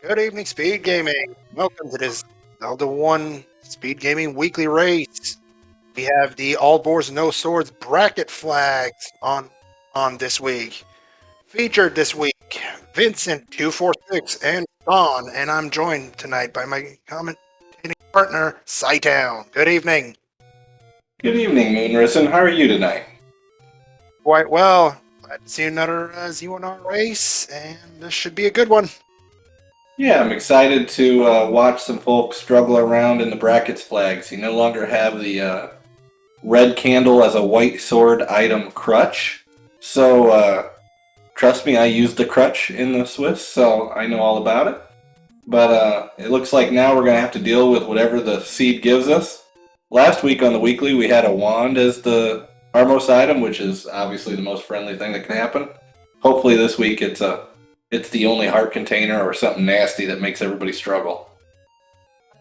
Good evening, Speed Gaming. Welcome to this Zelda 1 Speed Gaming weekly race. We have the All Boars No Swords bracket flags on this week. Featured this week, Vincent246 and Sean, and I'm joined tonight by my commentating partner, Scytown. Good evening. Good evening, Moonrisen. How are you tonight? Quite well. Glad to see another Z1R race, and this should be a good one. Yeah, I'm excited to watch some folks struggle around in the brackets flags. You no longer have the red candle as a white sword item crutch. So, trust me, I used the crutch in the Swiss, so I know all about it. But it looks like now we're going to have to deal with whatever the seed gives us. Last week on the weekly, we had a wand as the Armos item, which is obviously the most friendly thing that can happen. Hopefully this week it's the only heart container or something nasty that makes everybody struggle.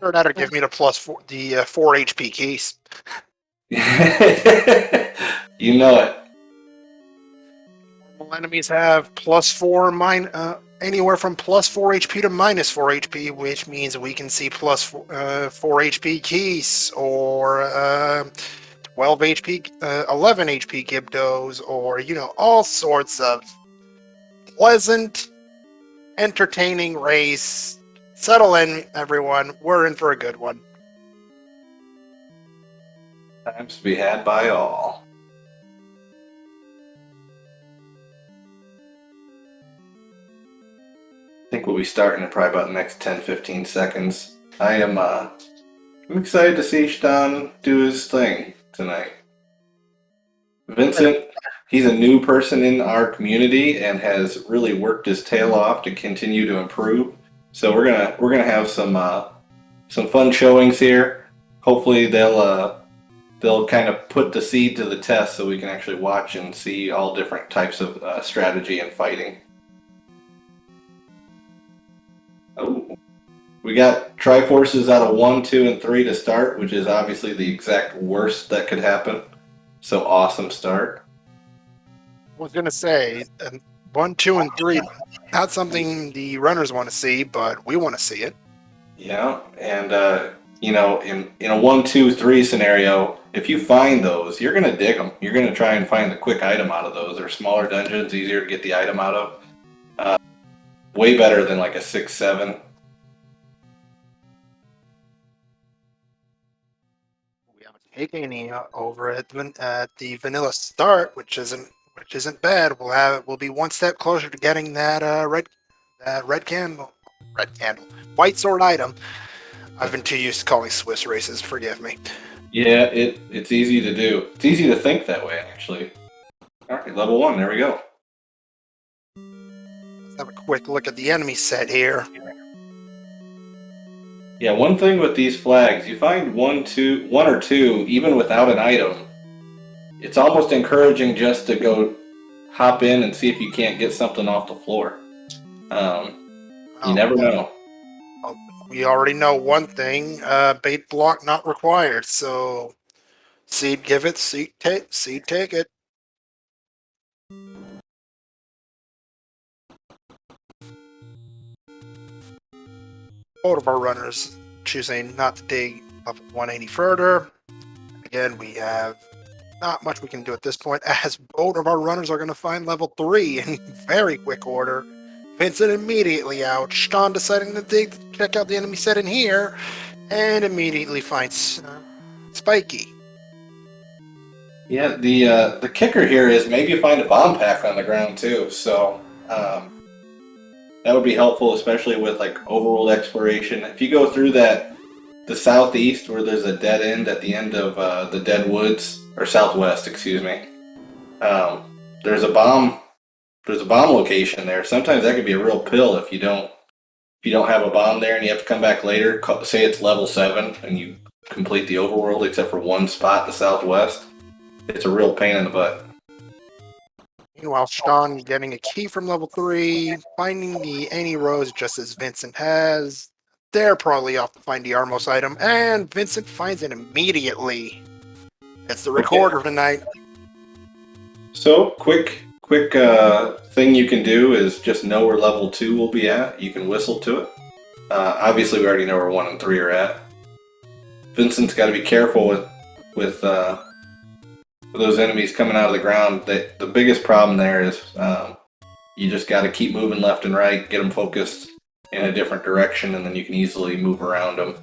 Or that'll give me the the 4 HP keys. You know it. Normal enemies have +4, anywhere from +4 HP to -4 HP, which means we can see +4 HP keys, or 12 HP, 11 HP Gibdos, or all sorts of pleasant, entertaining race. Settle in, everyone. We're in for a good one. Times to be had by all. I think we'll be starting in probably about the next 10-15 seconds. I'm excited to see Stan do his thing tonight. Vincent, he's a new person in our community and has really worked his tail off to continue to improve. So we're gonna have some fun showings here. Hopefully they'll kind of put the seed to the test so we can actually watch and see all different types of strategy and fighting. Oh, we got Triforces out of 1, 2, and 3 to start, which is obviously the exact worst that could happen. So awesome start. I was gonna say 1, 2, and 3. Not something the runners want to see, but we want to see it. Yeah, and in a 1, 2, 3 scenario, if you find those, you're gonna dig them. You're gonna try and find the quick item out of those. They're smaller dungeons, easier to get the item out of. Way better than like a 6, 7. We haven't taken any over at the vanilla start, which isn't bad. We'll be one step closer to getting that white sword item. I've been too used to calling Swiss races. Forgive me. Yeah, it's easy to do. It's easy to think that way, actually. All right, level 1. There we go. Let's have a quick look at the enemy set here. Yeah, one thing with these flags, you find one or two, even without an item, it's almost encouraging just to go hop in and see if you can't get something off the floor. You never know. We already know one thing: bait block not required. So, seed give it, seed take it. Both of our runners choosing not to dig up 1 any further. Again, we have not much we can do at this point, as both of our runners are going to find level 3 in very quick order. Vincent immediately out. Sean deciding to dig, check out the enemy set in here, and immediately finds Spiky. Yeah, the kicker here is maybe you find a bomb pack on the ground too, so that would be helpful, especially with like overworld exploration. If you go through the southeast where there's a dead end at the end of the dead woods, or southwest, excuse me, there's a bomb location there. Sometimes that could be a real pill if you don't have a bomb there and you have to come back later. Say it's level 7 and you complete the overworld except for one spot in the southwest. It's a real pain in the butt. Meanwhile, Sean getting a key from level 3, finding the Annie Rose just as Vincent has. They're probably off to find the Armos item, and Vincent finds it immediately. That's the recorder tonight. So, quick thing you can do is just know where level 2 will be at. You can whistle to it. Obviously, we already know where 1 and 3 are at. Vincent's got to be careful with those enemies coming out of the ground. The biggest problem there is you just got to keep moving left and right, get them focused in a different direction, and then you can easily move around them.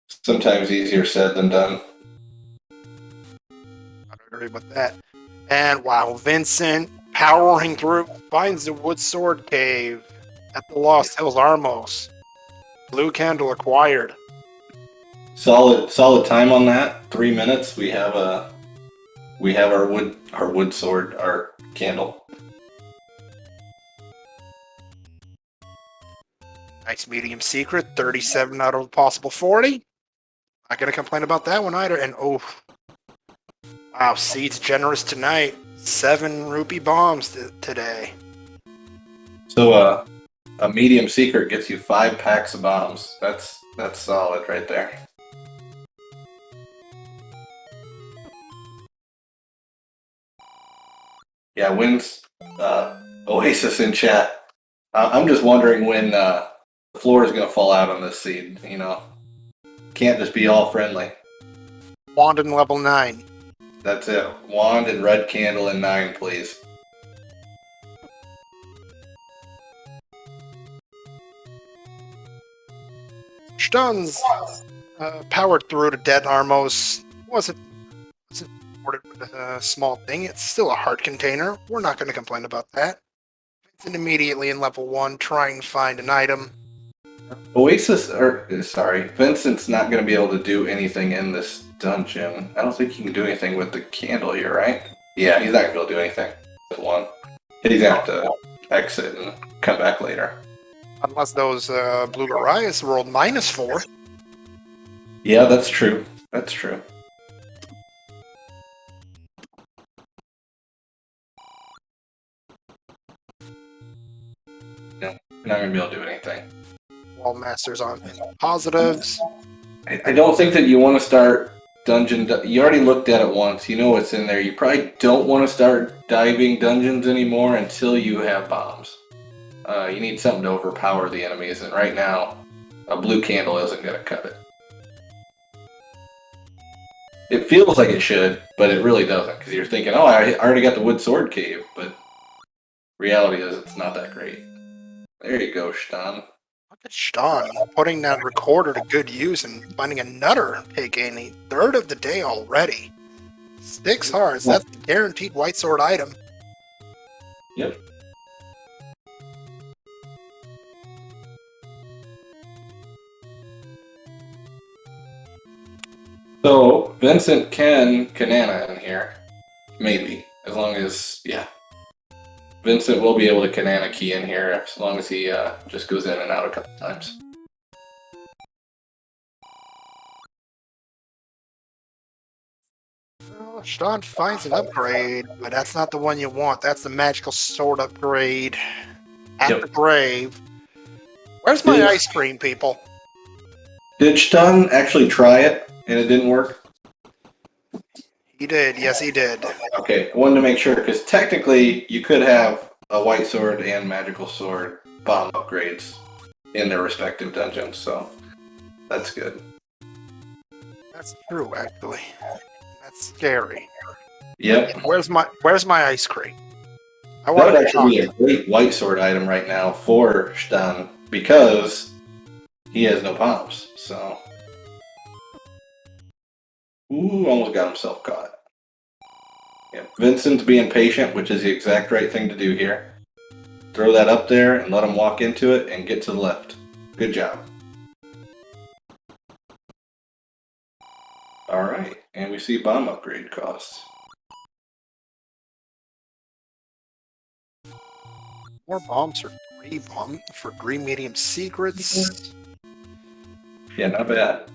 Sometimes easier said than done. I agree with that. And wow, Vincent powering through finds the wood sword cave at the Lost Hills Armos. Blue candle acquired. Solid time on that. 3 minutes. We have our wood sword, our candle. Nice medium secret, 37 out of a possible 40. Not gonna complain about that one either. And oh, wow, Seed's generous tonight. 7 rupee bombs today. So a medium secret gets you 5 packs of bombs. That's solid right there. Yeah, wins Oasis in chat. I'm just wondering when the floor is going to fall out on this seed. You know, can't just be all friendly. Wand in level 9. That's it. Wand and red candle in 9, please. Stuns powered through to dead Armos. Wasn't rewarded with a small thing. It's still a heart container. We're not going to complain about that. Vincent immediately in level 1 trying to find an item. Vincent's not going to be able to do anything in this dungeon. I don't think he can do anything with the candle here, right? Yeah, he's not going to be able to do anything with 1. He's going to have to exit and come back later. Unless those blue Gorias rolled -4. Yeah, that's true. That's true. No, you're not going to be able to do anything. Wall Masters on positives. I don't think that you want to start dungeon. You already looked at it once. You know what's in there. You probably don't want to start diving dungeons anymore until you have bombs. You need something to overpower the enemies, and right now, a blue candle isn't going to cut it. It feels like it should, but it really doesn't, because you're thinking, oh, I already got the wood sword cave, but reality is it's not that great. There you go, Stan. Look at Stan putting that recorder to good use and finding another pick in a third of the day already. 6 hearts, that's the guaranteed white sword item. Yep. So, Vincent can Kanana in here. Maybe. As long as, yeah. Vincent will be able to Kanana key in here as long as he just goes in and out a couple times. Well, Stan finds an upgrade, but that's not the one you want. That's the magical sword upgrade at the grave. Where's my ice cream, people? Did Stan actually try it and it didn't work? He did, yes he did. Okay, I wanted to make sure, because technically you could have a white sword and magical sword bomb upgrades in their respective dungeons, so that's good. That's true, actually. That's scary. Yep. Where's my ice cream? That would actually be a great white sword item right now for Stan, because he has no bombs, so... Ooh, almost got himself caught. Yeah, Vincent's being patient, which is the exact right thing to do here. Throw that up there and let him walk into it and get to the left. Good job. Alright, and we see bomb upgrade costs. More bombs for 3 medium secrets. Yeah, not bad.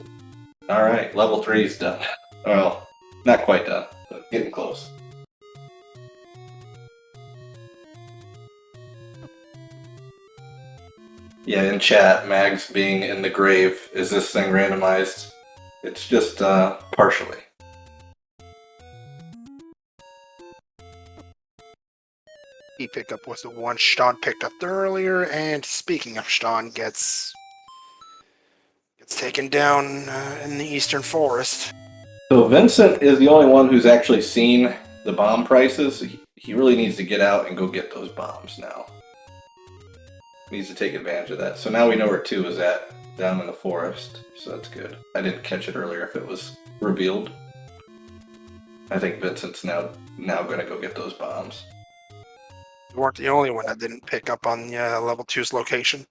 Alright, level 3 is done. Well, not quite done, but getting close. Yeah, in chat, Mags being in the grave. Is this thing randomized? It's just partially. HP pickup was the one Stan picked up earlier, and speaking of Stan, gets taken down in the Eastern Forest. So Vincent is the only one who's actually seen the bomb prices. He really needs to get out and go get those bombs now. Needs to take advantage of that. So now we know where 2 is at, down in the forest. So that's good. I didn't catch it earlier if it was revealed. I think Vincent's now going to go get those bombs. You weren't the only one that didn't pick up on level 2's location.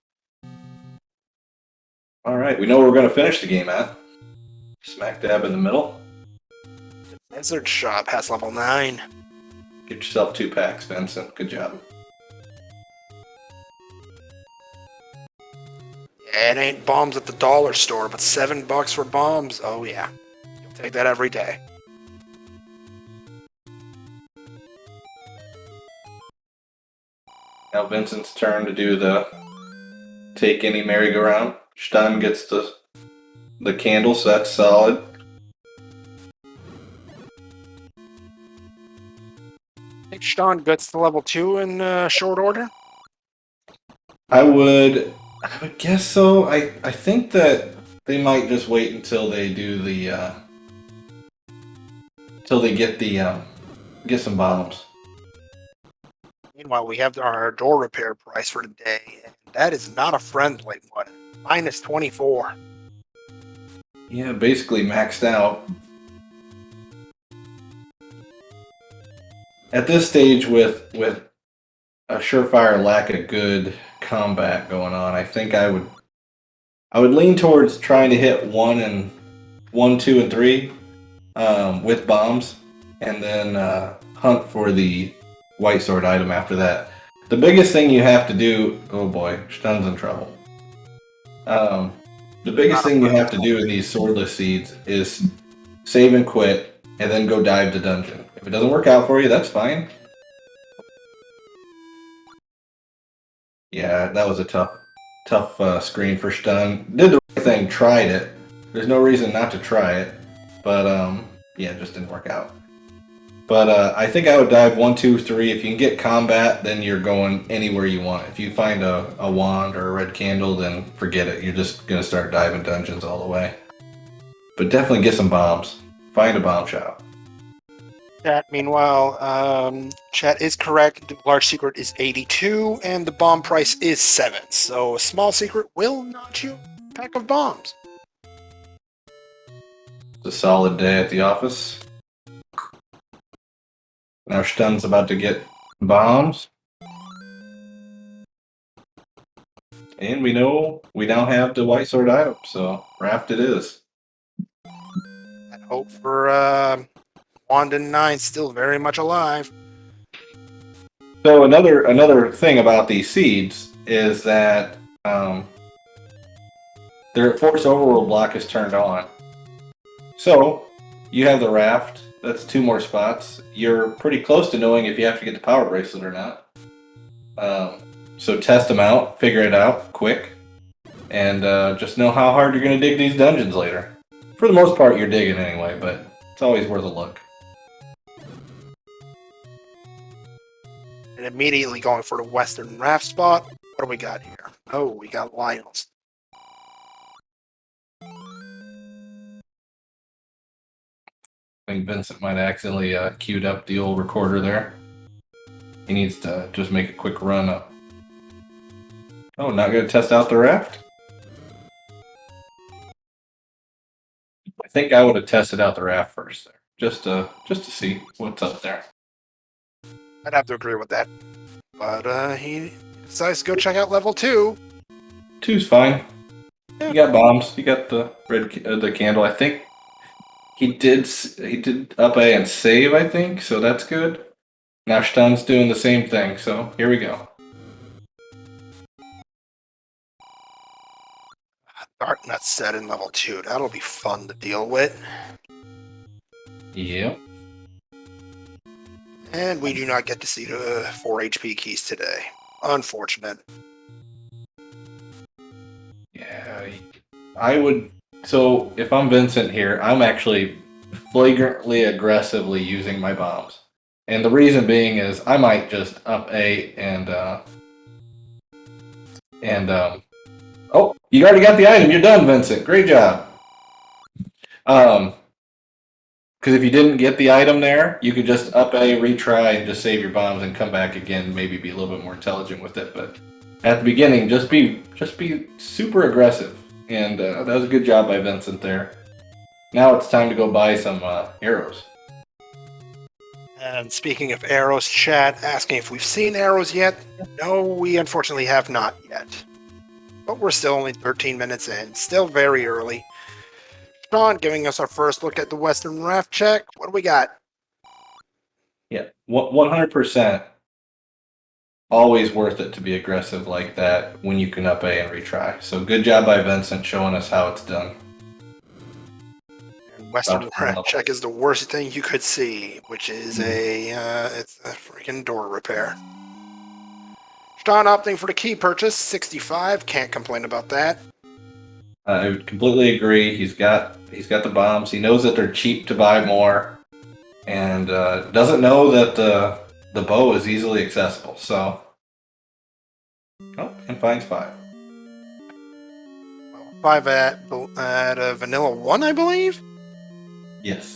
All right, we know where we're going to finish the game at. Smack dab in the middle. Desert Shop has level 9. Get yourself 2 packs, Vincent. Good job. Yeah, it ain't bombs at the dollar store, but $7 for bombs. Oh yeah, you'll take that every day. Now Vincent's turn to do the take any merry-go-round. Stan gets the candle, so that's solid. I think Stan gets to level 2 in short order. I would guess so. I think that they might just wait until they do the till they get the get some bombs. Meanwhile, we have our door repair price for today, and that is not a friendly one. Minus 24. Yeah, basically maxed out. At this stage, with a surefire lack of good combat going on, I think I would lean towards trying to hit 1, 2, and 3 with bombs, and then hunt for the white sword item after that. The biggest thing you have to do, oh boy, Stun's in trouble. The biggest thing you have to do in these swordless seeds is save and quit, and then go dive the dungeon. If it doesn't work out for you, that's fine. Yeah, that was a tough screen for Stun. Did the right thing, tried it. There's no reason not to try it, but yeah, it just didn't work out. But I think I would dive 1, 2, 3. If you can get combat, then you're going anywhere you want. If you find a wand or a red candle, then forget it. You're just going to start diving dungeons all the way. But definitely get some bombs. Find a bomb shop. Chat, meanwhile, chat is correct. The large secret is 82, and the bomb price is 7. So a small secret will notch you a pack of bombs. It's a solid day at the office. Now Stun's about to get bombs. And we know we now have the white sword item, so Raft it is. And hope for Wand and 9 still very much alive. So another thing about these seeds is that their Force Overworld block is turned on. So you have the Raft. That's 2 more spots. You're pretty close to knowing if you have to get the power bracelet or not. So test them out, figure it out quick, and just know how hard you're going to dig these dungeons later. For the most part, you're digging anyway, but it's always worth a look. And immediately going for the Western Raft spot. What do we got here? Oh, we got Lionels. I think Vincent might have accidentally queued up the old recorder there. He needs to just make a quick run up. Oh, not going to test out the Raft? I think I would have tested out the Raft first there, just to see what's up there. I'd have to agree with that. But he decides to go check out level 2. 2's fine. You got bombs. You got the red the candle. I think he did up A and save. I think so. That's good. Now Stun's doing the same thing. So here we go. Darknut set in level 2. That'll be fun to deal with. Yep. And we do not get to see the 4 HP keys today. Unfortunate. Yeah, I would. So if I'm Vincent here, I'm actually flagrantly aggressively using my bombs. And the reason being is I might just up A and oh, you already got the item. You're done, Vincent. Great job. Because if you didn't get the item there, you could just up A, retry, and just save your bombs and come back again. Maybe be a little bit more intelligent with it. But at the beginning, just be super aggressive. And that was a good job by Vincent there. Now it's time to go buy some arrows. And speaking of arrows, chat asking if we've seen arrows yet. No, we unfortunately have not yet. But we're still only 13 minutes in. Still very early. Sean giving us our first look at the Western Raft check. What do we got? Yeah, 100%. Always worth it to be aggressive like that when you can up A and retry. So good job by Vincent showing us how it's done. And Western Raft check is the worst thing you could see, which is it's a freaking door repair. Sean opting for the key purchase, 65. Can't complain about that. I would completely agree. He's got the bombs. He knows that they're cheap to buy more, and doesn't know that the bow is easily accessible. So, and finds 5. 5 at Vanilla 1, I believe? Yes.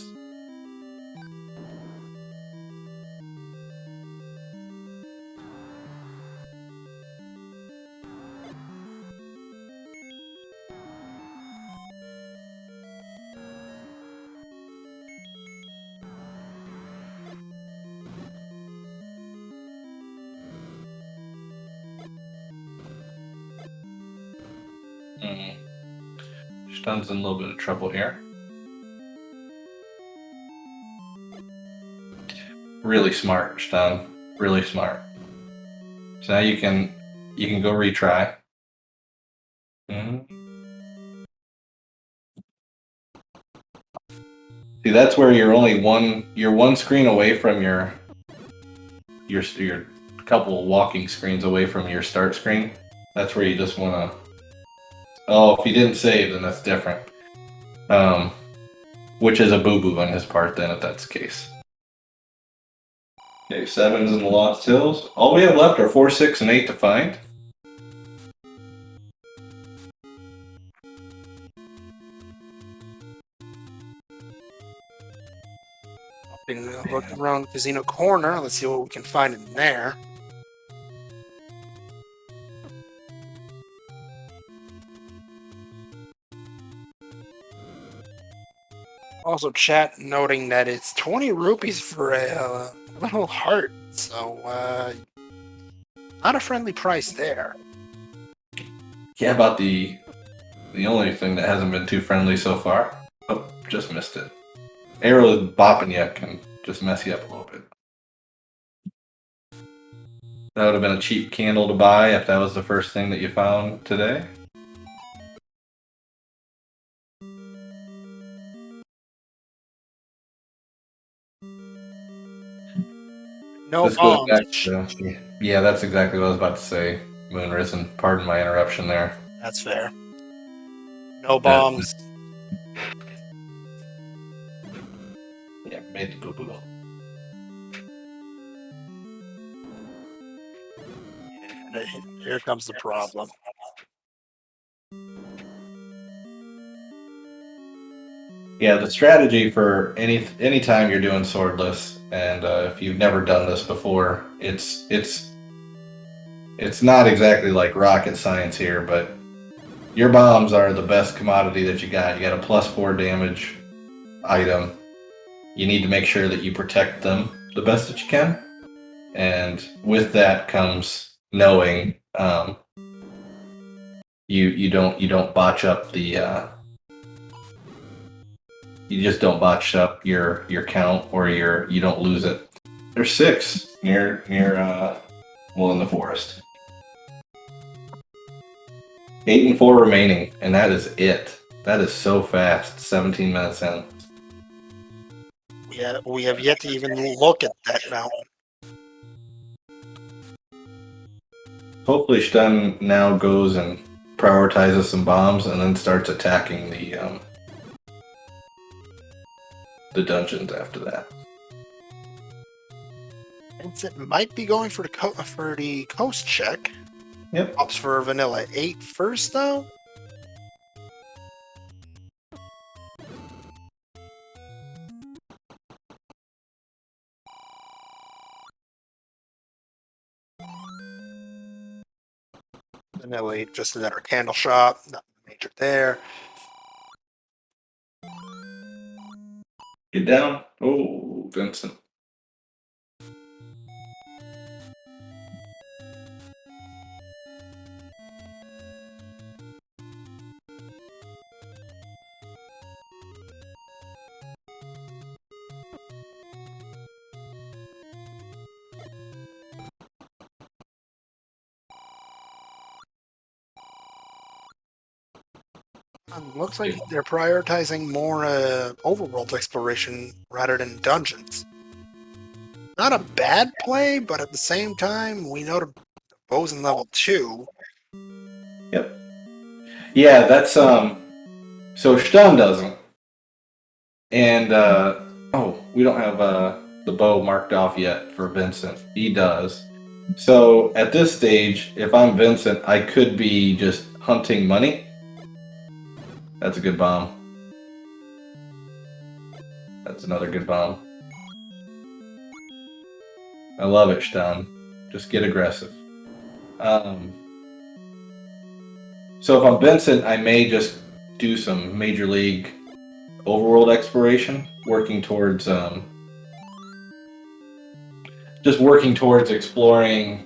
Stun's in a little bit of trouble here. Really smart, Stun. Really smart. So now you can go retry. See, that's where you're only one screen away from your couple walking screens away from your start screen. That's where you just want to. Oh, if you didn't save, then that's different. Which is a boo-boo on his part then, if that's the case. Okay, 7's in the Lost Hills. All we have left are 4, 6, and 8 to find. Look around Casino Corner. Let's see what we can find in there. Also, chat noting that it's 20 rupees for a little heart, so not a friendly price there. Yeah, about the only thing that hasn't been too friendly so far. Oh, just missed it. Arrow bopping you can just mess you up a little bit. That would have been a cheap candle to buy if that was the first thing that you found today. No bombs. Yeah, that's exactly what I was about to say. Moon Risen, pardon my interruption there. That's fair. No bombs. Yeah, made the boo-boo. Here comes the problem. Yeah, the strategy for any time you're doing swordless, and if you've never done this before, it's not exactly like rocket science here, but your bombs are the best commodity that you got. You got a +4 damage item. You need to make sure that you protect them the best that you can, and with that comes knowing you don't botch up the. You just don't botch up your count, or you don't lose it. There's 6 near in the forest. 8 and 4 remaining, and that is it. That is so fast. 17 minutes in. Yeah, we have yet to even look at that mountain. Hopefully, Stun now goes and prioritizes some bombs, and then starts attacking the dungeons after that. Vincent might be going for the coast check. Yep. Opts for vanilla 8 first, though. Vanilla 8, just another candle shop. Nothing major there. Get down. Oh, Vincent. Looks like they're prioritizing more overworld exploration rather than dungeons. Not a bad play, but at the same time, we know the bow's in level 2. Yep. Yeah, that's so Stun doesn't. And we don't have the bow marked off yet for Vincent. He does. So at this stage, if I'm Vincent, I could be just hunting money. That's a good bomb. That's another good bomb. I love it, Stun. Just get aggressive. So if I'm Vincent, I may just do some Major League Overworld exploration, working towards exploring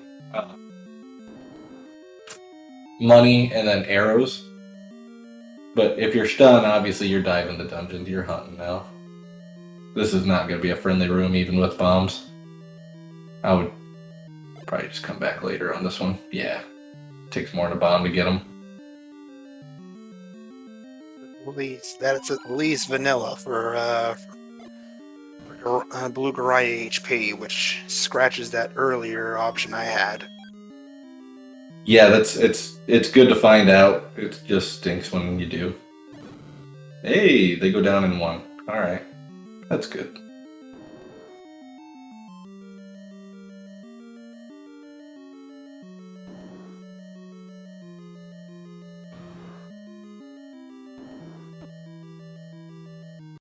money and then arrows. But if you're Stun, obviously you're diving the dungeons. You're hunting now. This is not going to be a friendly room, even with bombs. I would probably just come back later on this one. Yeah, takes more than a bomb to get them. That's at least vanilla for Blue Garai HP, which scratches that earlier option I had. Yeah, it's good to find out. It just stinks when you do. Hey, they go down in 1. All right, that's good.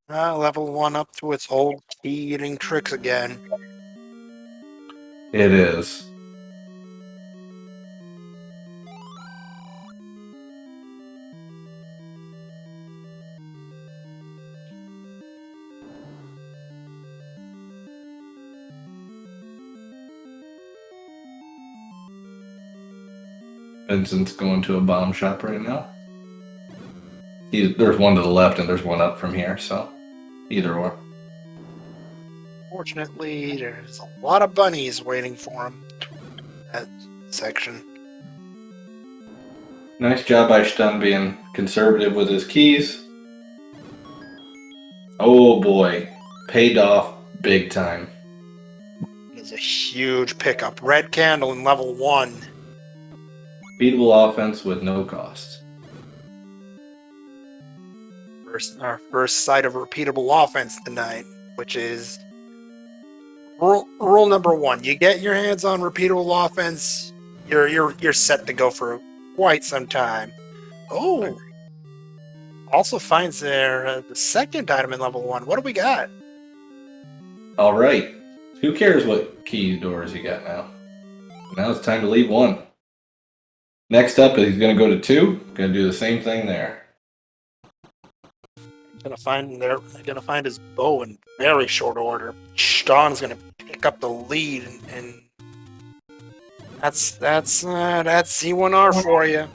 Level 1 up to its old key-eating tricks again. It is. Vincent's going to a bomb shop right now. There's one to the left and there's one up from here, so either or. Fortunately, there's a lot of bunnies waiting for him in that section. Nice job by Stun being conservative with his keys. Oh boy, paid off big time. It's a huge pickup. Red candle in level 1. Beatable offense with no cost. Our first sight of repeatable offense tonight, which is rule number 1. You get your hands on repeatable offense, you're set to go for quite some time. Oh, also finds the second item in level 1. What do we got? All right. Who cares what key doors you got now? Now it's time to leave 1. Next up, he's going to go to 2. Going to do the same thing there. They're gonna find his bow in very short order. Stahn's gonna pick up the lead, and that's C1R for you.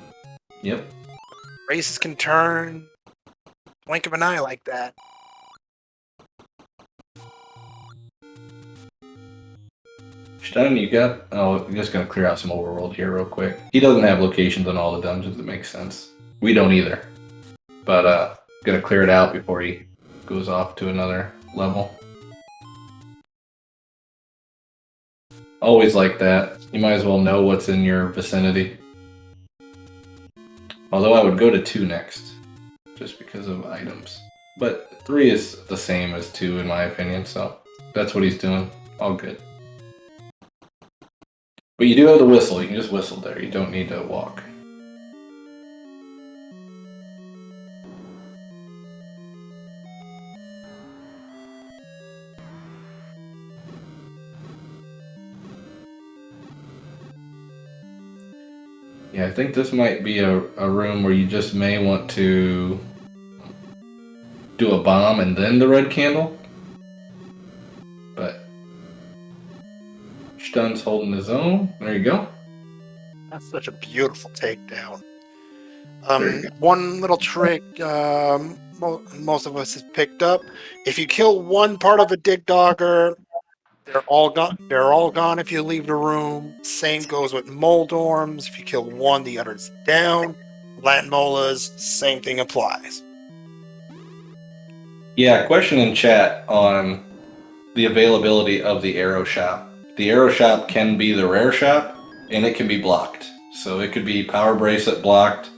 Yep. Races can turn, blink of an eye like that. Stein, you got... Oh, I'm just going to clear out some overworld here real quick. He doesn't have locations on all the dungeons. It makes sense. We don't either. But, going to clear it out before he goes off to another level. Always like that. You might as well know what's in your vicinity. Although I would go to 2 next, just because of items. But 3 is the same as 2 in my opinion, so that's what he's doing. All good. But you do have the whistle. You can just whistle there. You don't need to walk. Yeah, I think this might be a room where you just may want to do a bomb and then the red candle. But Stun's holding his own. There you go. That's such a beautiful takedown. There you go. One little trick most of us has picked up: if you kill one part of a dig dogger, they're all gone. They're all gone if you leave the room. Same goes with moldorms. If you kill one, the other's down. Land molas, same thing applies. Yeah, question in chat on the availability of the arrow shop. The arrow shop can be the rare shop, and it can be blocked. So it could be power bracelet blocked,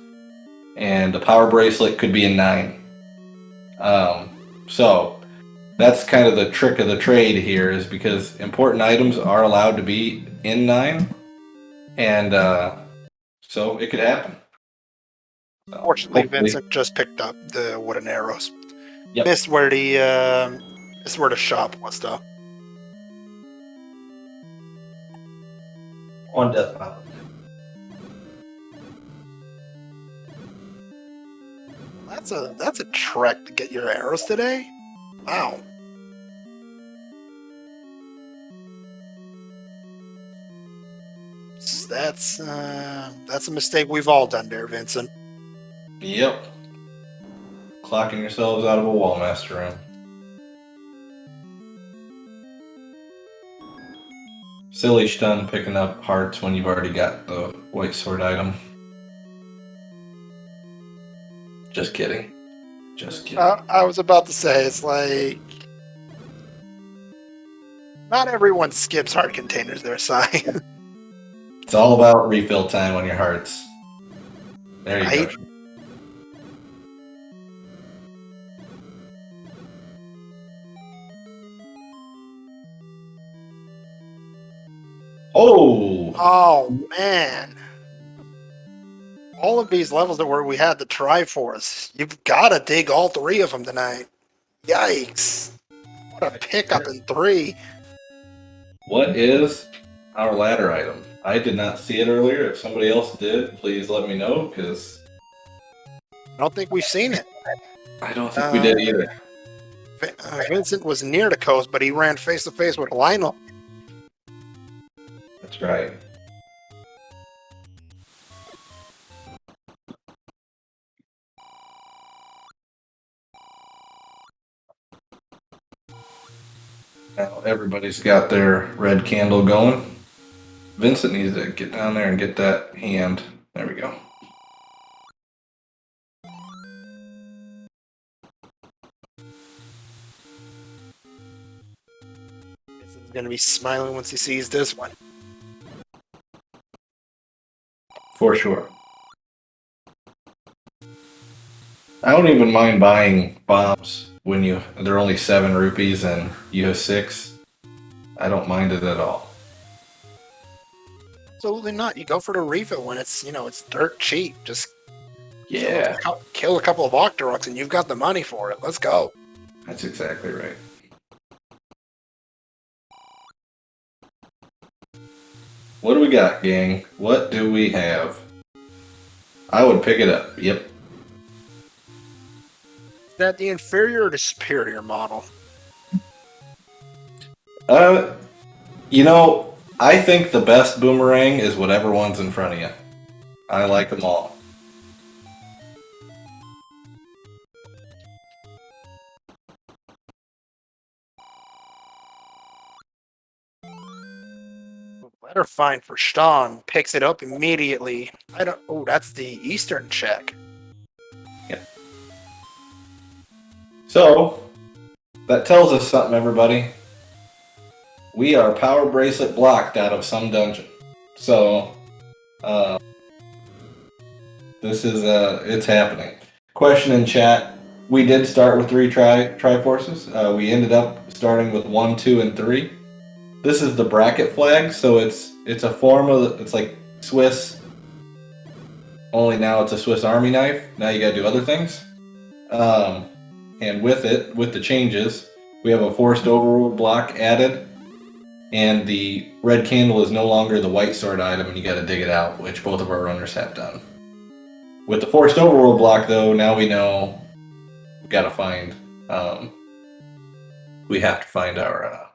and the power bracelet could be a 9. So that's kind of the trick of the trade here, is because important items are allowed to be in 9, and so it could happen. So, Fortunately, hopefully- Vincent just picked up the wooden arrows. Yep. Missed where the shop was though. On Death Mountain. That's a trek to get your arrows today. Wow. That's a mistake we've all done there, Vincent. Yep. Clocking yourselves out of a wallmaster room. Silly stun picking up hearts when you've already got the white sword item. Just kidding. Just kidding. I was about to say, it's like not everyone skips heart containers there, Si. It's all about refill time on your hearts. There you Right? go. Oh! Oh man. All of these levels that we had the Triforce, you've got to dig all 3 of them tonight. Yikes. What a pickup in 3. What is our ladder item? I did not see it earlier. If somebody else did, please let me know, because I don't think we've seen it. I don't think we did either. Vincent was near the coast, but he ran face to face with Lionel. That's right. Now everybody's got their red candle going. Vincent needs to get down there and get that hand. There we go. Vincent's going to be smiling once he sees this one. For sure. I don't even mind buying bombs when they're only 7 rupees and you have 6. I don't mind it at all. Absolutely not. You go for the refill when it's dirt cheap. Just Yeah, kill a couple of Octoroks and you've got the money for it. Let's go. that's exactly right. What do we got, gang? What do we have? I would pick it up. Yep. Is that the inferior or the superior model? I think the best boomerang is whatever one's in front of you. I like them all. Letter fine for Stan. Picks it up immediately. Oh, that's the Eastern check. So, that tells us something, everybody. We are power bracelet blocked out of some dungeon. So, this is, it's happening. Question in chat. We did start with 3 Triforces. We ended up starting with 1, 2, and 3. this is the bracket flag, so it's a form of it's like Swiss. Only now it's a Swiss Army knife. Now you got to do other things. And with it, with the changes, we have a forced overworld block added, and the red candle is no longer the white sword item, and you got to dig it out, which both of our runners have done. With the forced overworld block, though, now we know we got to find. We have to find our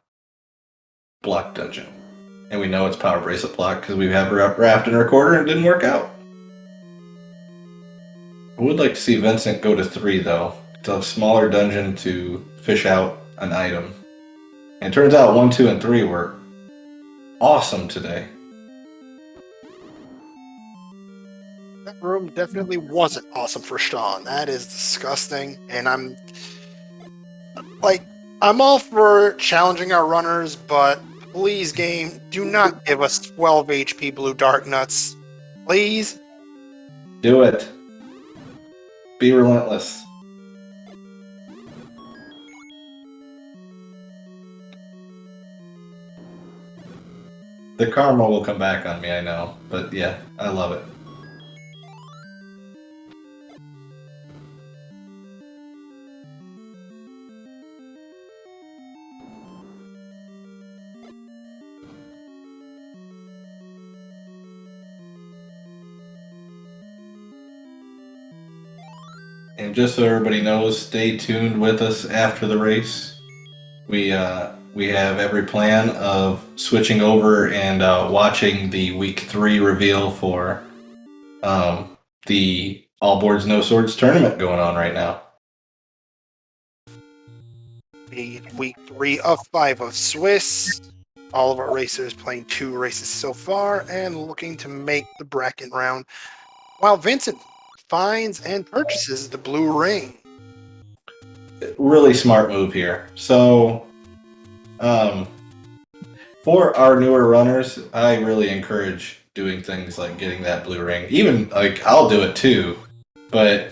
block dungeon, and we know it's power bracelet block because we have raft and recorder, and it didn't work out. I would like to see Vincent go to 3, though. It's a smaller dungeon to fish out an item. And it turns out 1, 2, and 3 were awesome today. That room definitely wasn't awesome for Sean. That is disgusting. And I'm all for challenging our runners, but please, game, do not give us 12 HP blue dark nuts. Please? Do it. Be relentless. The karma will come back on me, I know. But yeah, I love it. And just so everybody knows, stay tuned with us after the race. We have every plan of switching over and watching the week 3 reveal for the All Boards No Swords tournament going on right now. The week 3 of 5 of Swiss. All of our racers playing 2 races so far and looking to make the bracket round. While Vincent finds and purchases the blue ring. Really smart move here. So, for our newer runners, I really encourage doing things like getting that blue ring. Even, like, I'll do it too, but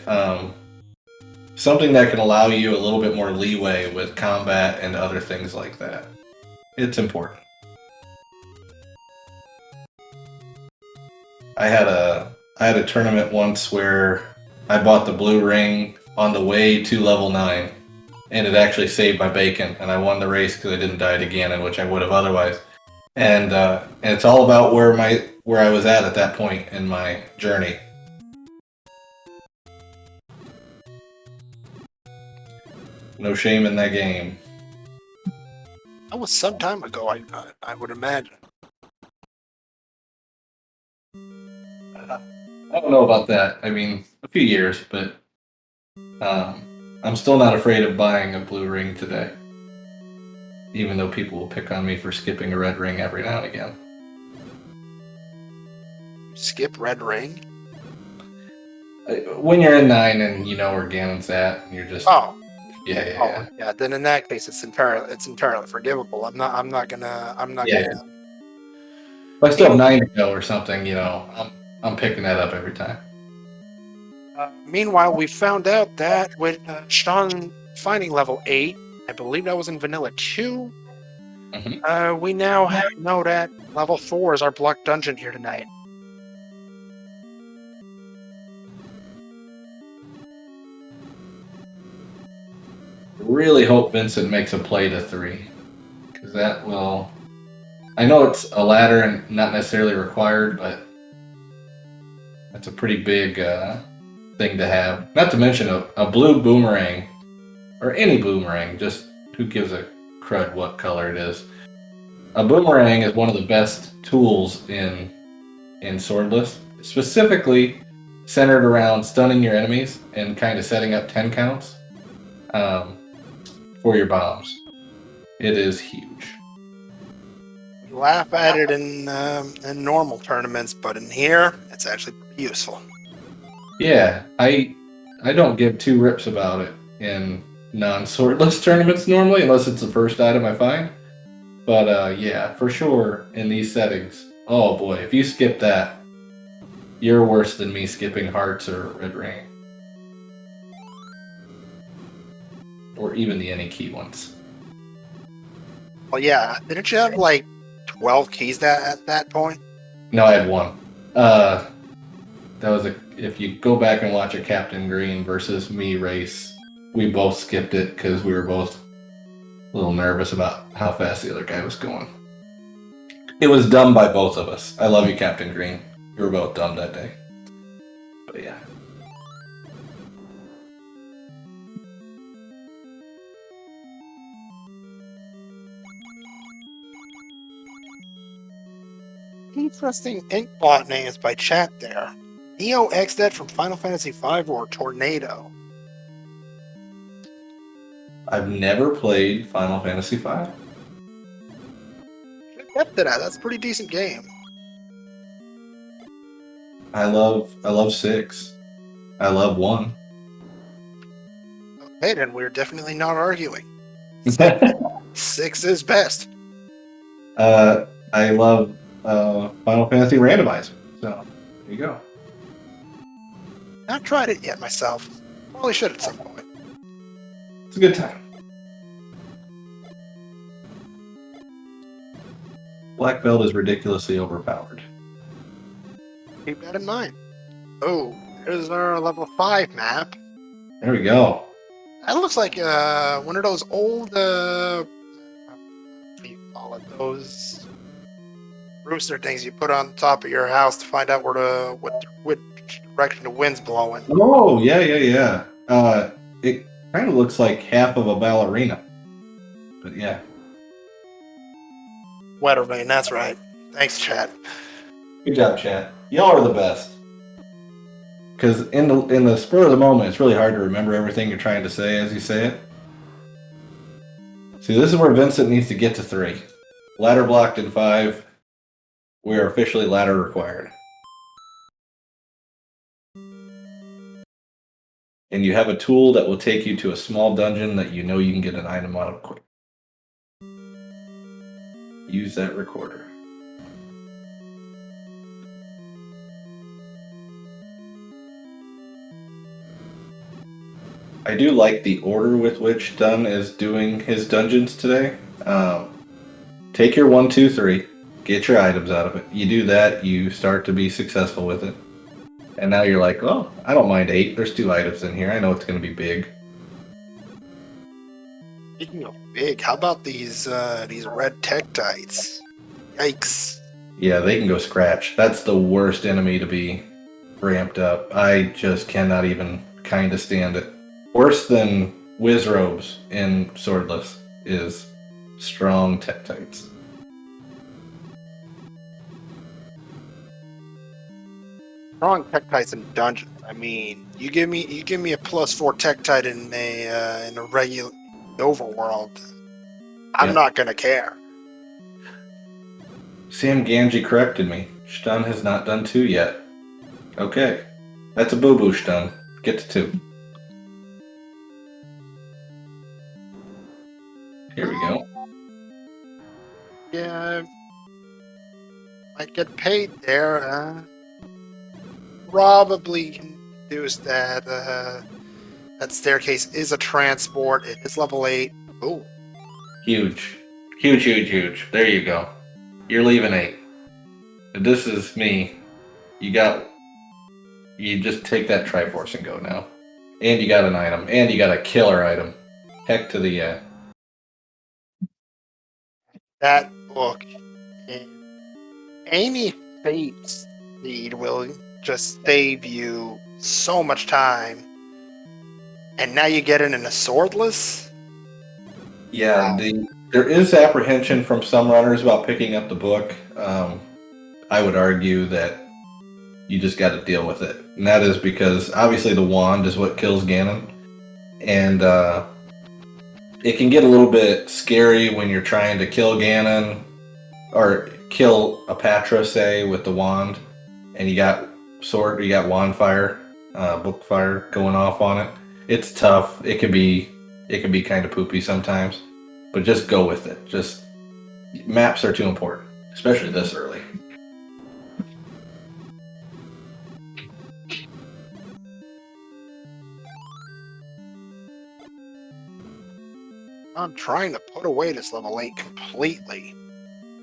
something that can allow you a little bit more leeway with combat and other things like that. It's important. I had a tournament once where I bought the blue ring on the way to level 9, and it actually saved my bacon, and I won the race because I didn't die to Ganon, which I would have otherwise. And it's all about where I was at that point in my journey. No shame in that game. That was some time ago, I would imagine. I don't know about that. I mean, a few years, but I'm still not afraid of buying a blue ring today. Even though people will pick on me for skipping a red ring every now and again. Skip red ring? When you're in 9 and you know where Ganon's at, and you're just Yeah. Then in that case, it's entirely forgivable. I'm not gonna. If I still have 9 to go or something, you know, I'm picking that up every time. Meanwhile, we found out that with Sean finding level 8, I believe that was in Vanilla 2. Mm-hmm. We now know that level 4 is our block dungeon here tonight. Really hope Vincent makes a play to 3, because that will. I know it's a ladder and not necessarily required, but that's a pretty big thing to have. Not to mention a blue boomerang, or any boomerang, just who gives a crud what color it is. A boomerang is one of the best tools in Swordless, specifically centered around stunning your enemies and kind of setting up 10 counts for your bombs. It is huge. We laugh at it in normal tournaments, but in here, it's actually pretty useful. Yeah, I don't give 2 rips about it in non-swordless tournaments normally, unless it's the first item I find. But yeah, for sure, in these settings, oh boy, if you skip that, you're worse than me skipping hearts or red ring. Or even the any key ones. Well, yeah. Didn't you have like 12 keys at that point? No, I had one. That was if you go back and watch a Captain Green versus me race, we both skipped it because we were both a little nervous about how fast the other guy was going. It was dumb by both of us. I love you, Captain Green. We were both dumb that day. But yeah. Interesting inkbot names by chat there. Neo XDead from Final Fantasy V or Tornado? I've never played Final Fantasy V. Get to that. That's a pretty decent game. I love 6. I love 1. Okay, then we're definitely not arguing. 6 is best. I love Final Fantasy Randomizer. So there you go. Not tried it yet myself. Probably should at some point. It's a good time. Black Belt is ridiculously overpowered. Keep that in mind. Oh, there's our level 5 map. There we go. That looks like one of those old, what do you call it? Those rooster things you put on top of your house to find out which direction the wind's blowing. Oh, yeah. It kind of looks like half of a ballerina. But yeah. Weather vane, that's right. Thanks, chat. Good job, chat. Y'all are the best. Because in the spur of the moment, it's really hard to remember everything you're trying to say as you say it. See, this is where Vincent needs to get to 3. Ladder blocked in 5. We are officially ladder required. And you have a tool that will take you to a small dungeon that you know you can get an item out of quick. Use that recorder. I do like the order with which Dunn is doing his dungeons today. Take your 1, 2, 3, get your items out of it. You do that, you start to be successful with it. And now you're like, oh, I don't mind 8. There's 2 items in here. I know it's going to be big. Speaking of big, how about these red tektites? Yikes. Yeah, they can go scratch. That's the worst enemy to be ramped up. I just cannot even kind of stand it. Worse than Wizrobes in Swordless is strong tektites. Strong tektites in dungeons. I mean, you give me a +4 tektite in a regular overworld. I'm not gonna care. Sam Ganji corrected me. Stun has not done 2 yet. Okay. That's a boo-boo, Stun. Get to 2. Here we go. Yeah, might get paid there. Probably can deduce that that staircase is a transport. It is level 8. Oh, Huge. Huge. There you go. You're leaving 8. This is me. You just take that Triforce and go now. And you got an item. And you got a killer item. Heck to the that book. And any fate speed will just save you so much time. And now you get it in a swordless? Yeah, there is apprehension from some runners about picking up the book. I would argue that you just got to deal with it. And that is because obviously the wand is what kills Ganon. And it can get a little bit scary when you're trying to kill Ganon or kill a Patra, say, with the wand. And you got wand fire, book fire going off on it. It's tough. It can be kind of poopy sometimes. But just go with it. Just maps are too important, especially this early. I'm trying to put away this level 8 completely.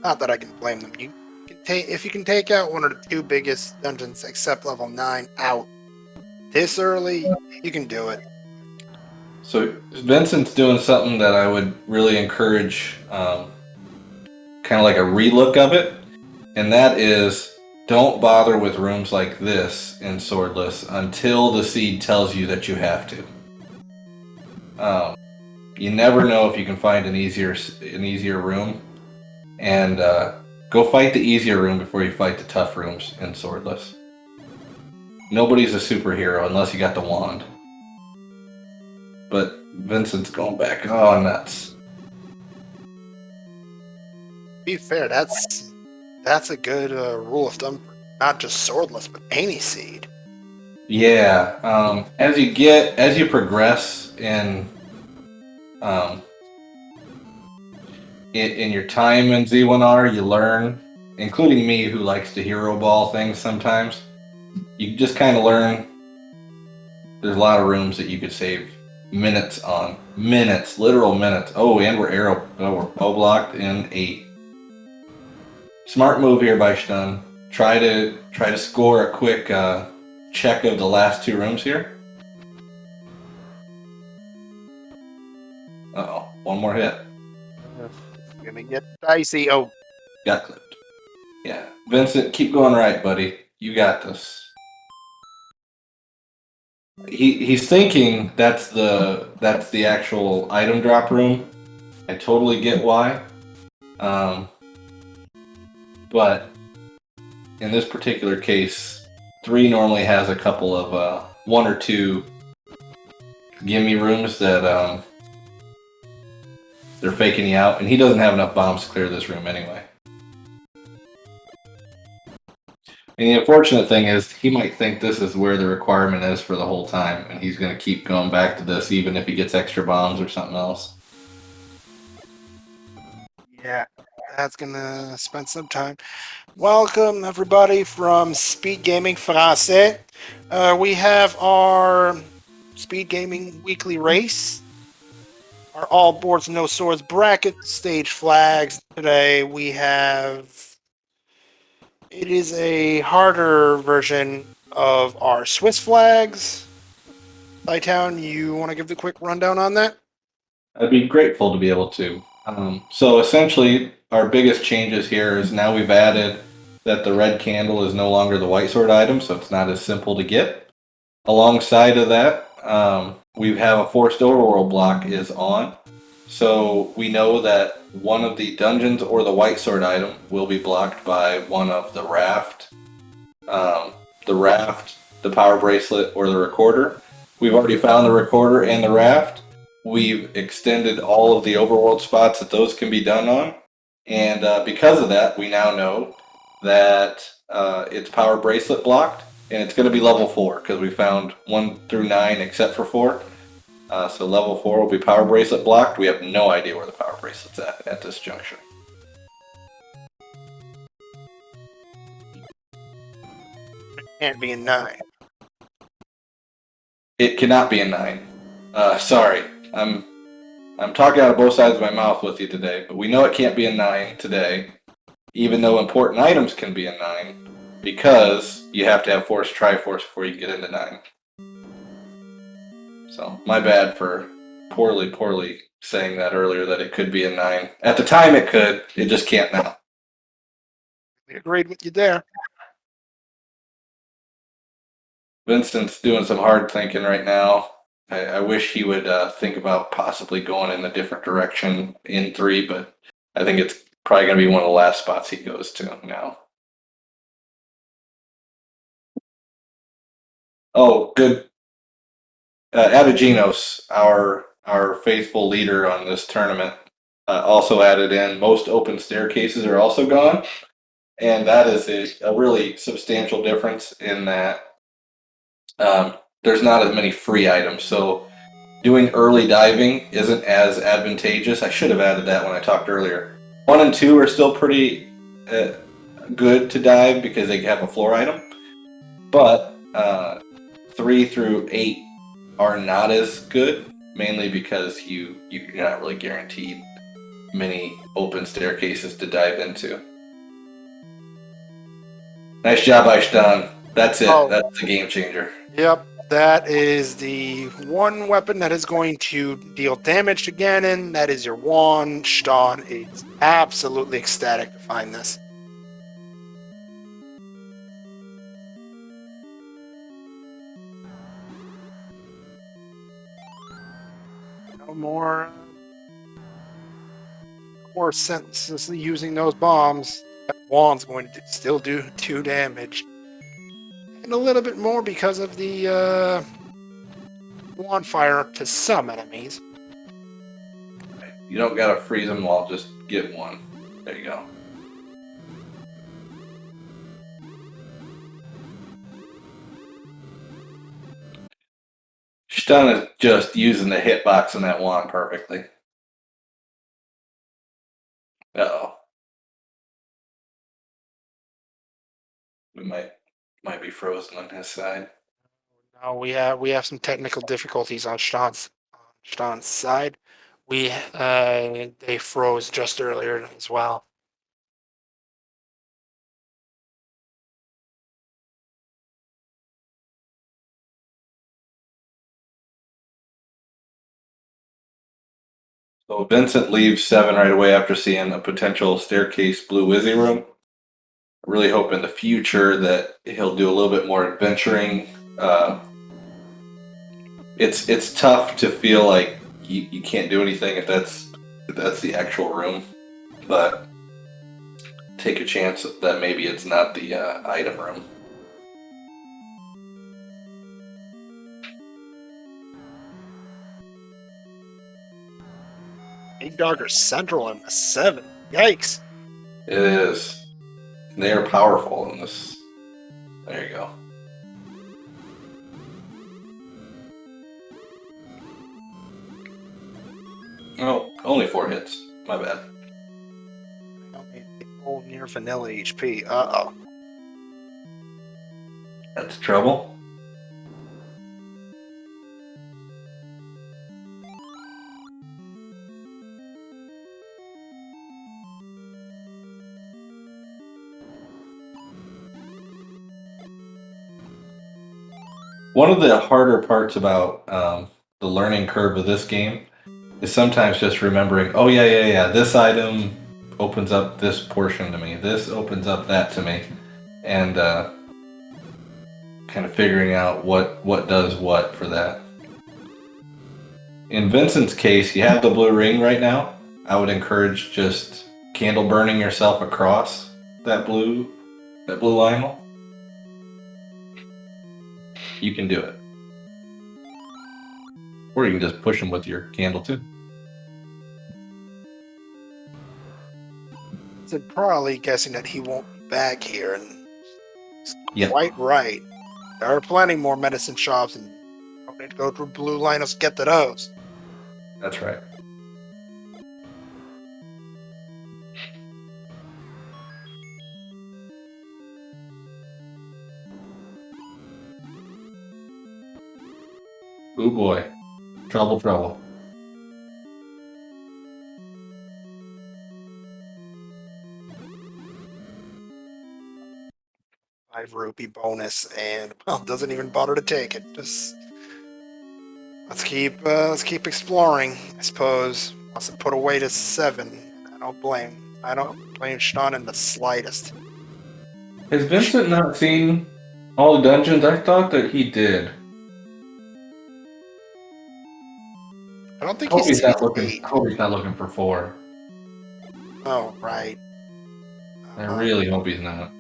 Not that I can blame them. If you can take out one of the two biggest dungeons except level 9 out this early, you can do it. So Vincent's doing something that I would really encourage, kind of like a relook of it, and that is don't bother with rooms like this in Swordless until the seed tells you that you have to. You never know if you can find an easier room, and go fight the easier room before you fight the tough rooms in Swordless. Nobody's a superhero unless you got the wand. But Vincent's going back. Oh, nuts. Be fair, that's a good rule of thumb for not just Swordless, but any seed. Yeah. As you progress in your time in Z1R, you learn, including me who likes to hero ball things sometimes, you just kind of learn there's a lot of rooms that you could save minutes on. Minutes, literal minutes. Oh, and we're bow blocked in 8. Smart move here by Stun. Try to score a quick check of the last 2 rooms here. Uh-oh, one more hit. It's gonna get dicey. Oh, Got clipped. Yeah. Vincent, keep going right, buddy. You got this. He's thinking that's the actual item drop room. I totally get why. But in this particular case, 3 normally has a couple of 1 or 2 gimme rooms that they're faking you out, and he doesn't have enough bombs to clear this room anyway. And the unfortunate thing is, he might think this is where the requirement is for the whole time, and he's going to keep going back to this even if he gets extra bombs or something else. yeah, that's gonna spend some time. Welcome, everybody, from Speed Gaming France. We have our Speed Gaming weekly race. Our all boards, no swords bracket stage flags. Today we have. It is a harder version of our Swiss flags. Lighttown, you want to give the quick rundown on that? I'd be grateful to be able to. So essentially, our biggest changes here is now we've added that the red candle is no longer the white sword item, so it's not as simple to get. Alongside of that, we have a forced overworld block is on. So we know that one of the dungeons or the white sword item will be blocked by one of the raft, the power bracelet, or the recorder. We've already found the recorder and the raft. We've extended all of the overworld spots that those can be done on. And because of that, we now know that it's power bracelet blocked, and it's going to be level 4 because we found 1 through 9 except for 4. So level 4 will be power bracelet blocked. We have no idea where the power bracelet's at this juncture. Can't be a 9. It cannot be a 9. Sorry, I'm talking out of both sides of my mouth with you today, but we know it can't be a 9 today, even though important items can be a 9, because you have to have Force Triforce before you get into 9. So, my bad for poorly saying that earlier, that it could be a 9. At the time it could, it just can't now. We agreed with you there. Vincent's doing some hard thinking right now. I wish he would think about possibly going in a different direction in 3, but I think it's probably going to be one of the last spots he goes to now. Oh, good. Abigenos, our faithful leader on this tournament, also added in most open staircases are also gone, and that is a really substantial difference in that there's not as many free items. So doing early diving isn't as advantageous. I should have added that when I talked earlier. 1 and 2 are still pretty good to dive because they have a floor item, but 3 through 8 are not as good. mainly because you're not really guaranteed many open staircases to dive into. Nice job, Aishdan. That's it. Oh, That's the game changer. yep. That is the one weapon that is going to deal damage to Ganon. That is your wand. Sean is absolutely ecstatic to find this. No more sentences using those bombs. That wand's going to still do 2 damage. And a little bit more because of the wand fire to some enemies. You don't gotta freeze them all, just get one. There you go. Stun is just using the hitbox on that wand perfectly. Uh-oh. We might be frozen on his side. Now we have some technical difficulties on Sean's side. They froze just earlier as well. So Vincent leaves 7 right away after seeing a potential staircase blue Wizzy room. I really hope in the future that he'll do a little bit more adventuring. It's tough to feel like you can't do anything if that's the actual room, but take a chance that maybe it's not the item room. Big Dogger Central in the 7. Yikes. It is. They are powerful in this. There you go. Oh, only 4 hits. My bad. Old near vanilla HP. Uh-oh. That's trouble. One of the harder parts about the learning curve of this game is sometimes just remembering, oh yeah, this item opens up this portion to me. This opens up that to me. And kind of figuring out what does what for that. In Vincent's case, you have the blue ring right now. I would encourage just candle burning yourself across that blue Lionel. You can do it. Or you can just push him with your candle too. So probably guessing that he won't be back here, and Yep. quite right. There are plenty more medicine shops, and you don't need to go through blue Linus to get to those. That's right. Oh boy. Trouble. 5 rupee bonus, and well, doesn't even bother to take it. Just let's keep exploring. I suppose wants to put away to 7. I don't blame Sean in the slightest. Has Vincent not seen all the dungeons? I thought that he did. I don't think Hope he's he's not seen looking. 8. Hope he's not looking for 4. Oh right. I really hope he's not.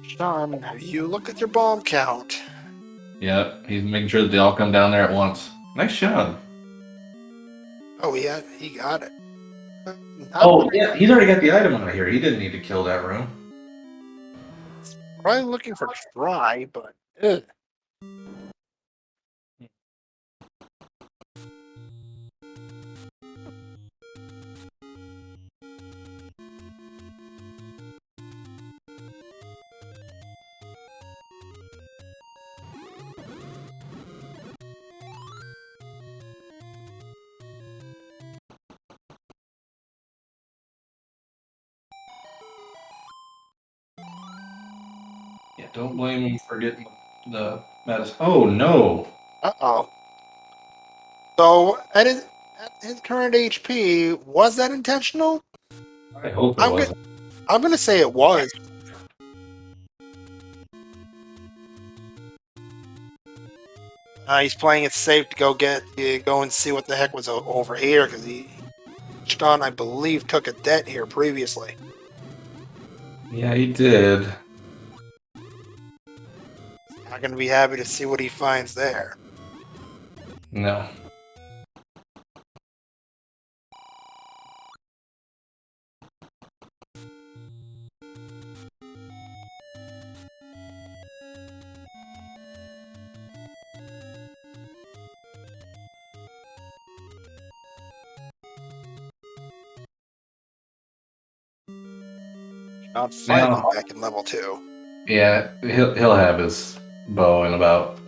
Sean, have you looked at your bomb count? Yep, he's making sure that they all come down there at once. Nice job. Oh yeah, he got it. Oh yeah, he's already got the item out of here. He didn't need to kill that room. Probably looking for try, but ugh. Yeah, don't blame him for getting the medicine. Oh no! Uh-oh. So, at his current HP, was that intentional? I hope it I'm gonna, wasn't. I'm gonna say it was. He's playing it safe to go and see what the heck was over here, because he, John, I believe, took a debt here previously. Yeah, he did. Not gonna be happy to see what he finds there. No. Not finally Now, back in level 2. yeah, he'll have his bow in about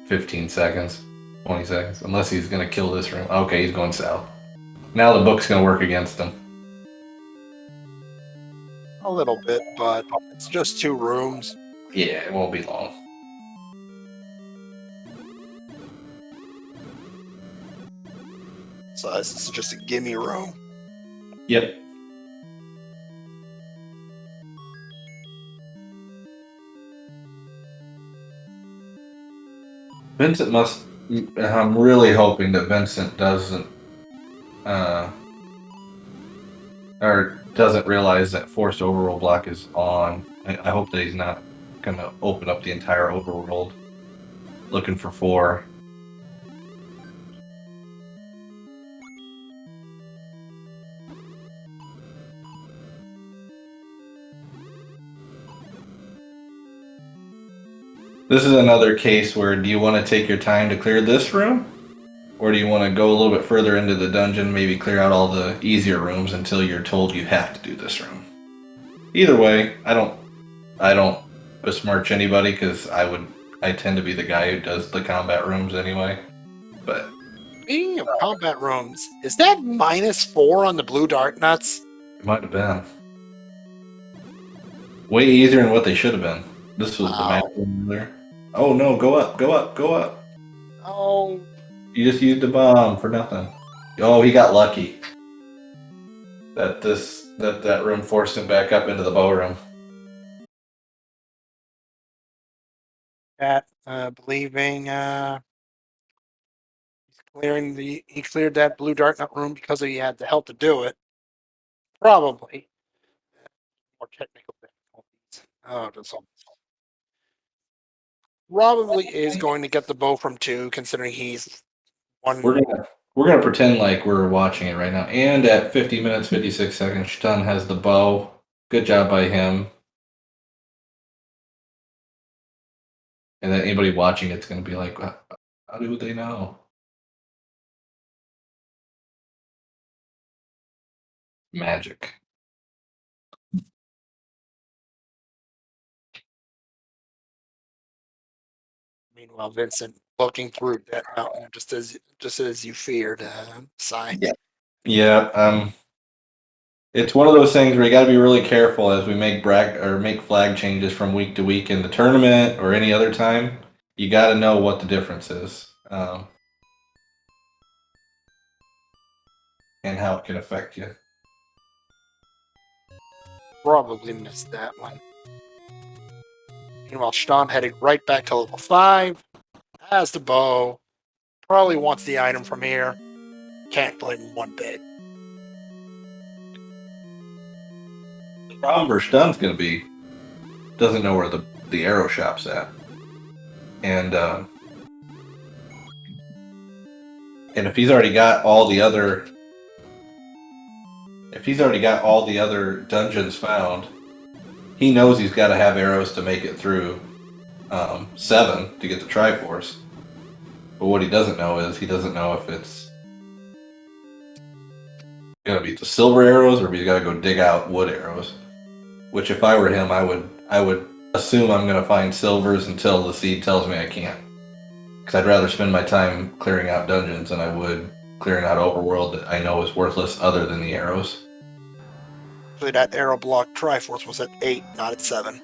15 seconds, 20 seconds, unless he's gonna kill this room. Okay, he's going south. Now the book's gonna work against him. A little bit, but it's just 2 rooms. Yeah, it won't be long. So this is just a gimme room. Yep. Vincent must. I'm really hoping that Vincent doesn't, or doesn't realize that forced overworld block is on. I hope that he's not gonna open up the entire overworld looking for 4. This is another case where do you want to take your time to clear this room? Or do you want to go a little bit further into the dungeon, maybe clear out all the easier rooms until you're told you have to do this room? Either way, I don't besmirch anybody because I tend to be the guy who does the combat rooms anyway. But Speaking of combat rooms, is that -4 on the blue dart nuts? it might have been way easier than what they should have been. This was the Wow. map room there. Oh no, go up, go up, go up. Oh, You just used a bomb for nothing. Oh, he got lucky. That room forced him back up into the bow room. that believing he cleared that blue dart nut room because he had the help to do it. Probably. More technical difficulties. Oh, that's all. Probably is going to get the bow from 2, considering he's one. We're gonna pretend like we're watching it right now. And at 50 minutes 56 seconds, Stun has the bow. Good job by him. And then anybody watching it's gonna be like, how do they know? Magic. Meanwhile, Vincent looking through that mountain just as you feared. Sigh. Yeah. Yeah. It's one of those things where you got to be really careful as we make make flag changes from week to week in the tournament or any other time. You got to know what the difference is and how it can affect you. Probably missed that one. Meanwhile, Sean heading right back to level 5. Has the bow. Probably wants the item from here. Can't blame him one bit. The problem for Stun's going to be doesn't know where the arrow shop's at, and if he's already got all the other dungeons found, he knows he's got to have arrows to make it through 7 to get the Triforce. But what he doesn't know is he doesn't know if it's gonna be the silver arrows or if he's got to go dig out wood arrows. Which, if I were him, I would assume I'm gonna find silvers until the seed tells me I can't. Because I'd rather spend my time clearing out dungeons than I would clearing out overworld that I know is worthless other than the arrows. Actually, that arrow block Triforce was at 8, not at 7.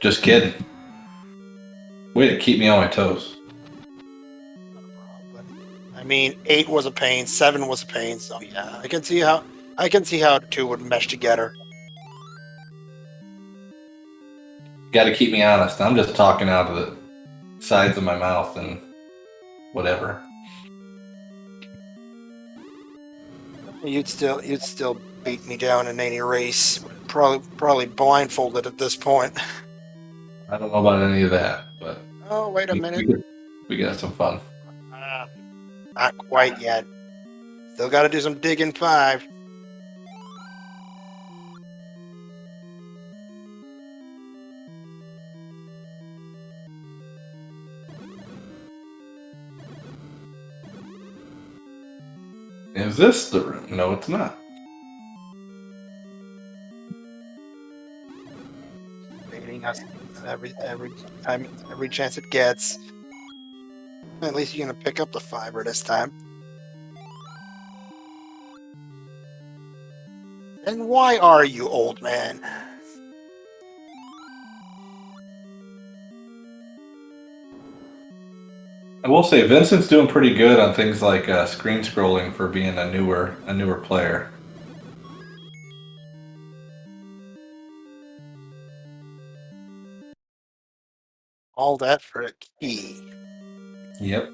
Just kidding. Way to keep me on my toes. Not a problem. I mean, 8 was a pain, 7 was a pain, so yeah, I can see how the two would mesh together. Got to keep me honest. I'm just talking out of the sides of my mouth and whatever. You'd still beat me down in any race. Probably blindfolded at this point. I don't know about any of that, but Oh, wait a minute. we got some fun. Not quite yet. Still got to do some digging 5. Is this the room? No, it's not. Baiting us every time, every chance it gets. At least you're gonna pick up the fiber this time. And why are you, old man? I will say Vincent's doing pretty good on things like screen scrolling for being a newer player. All that for a key. Yep.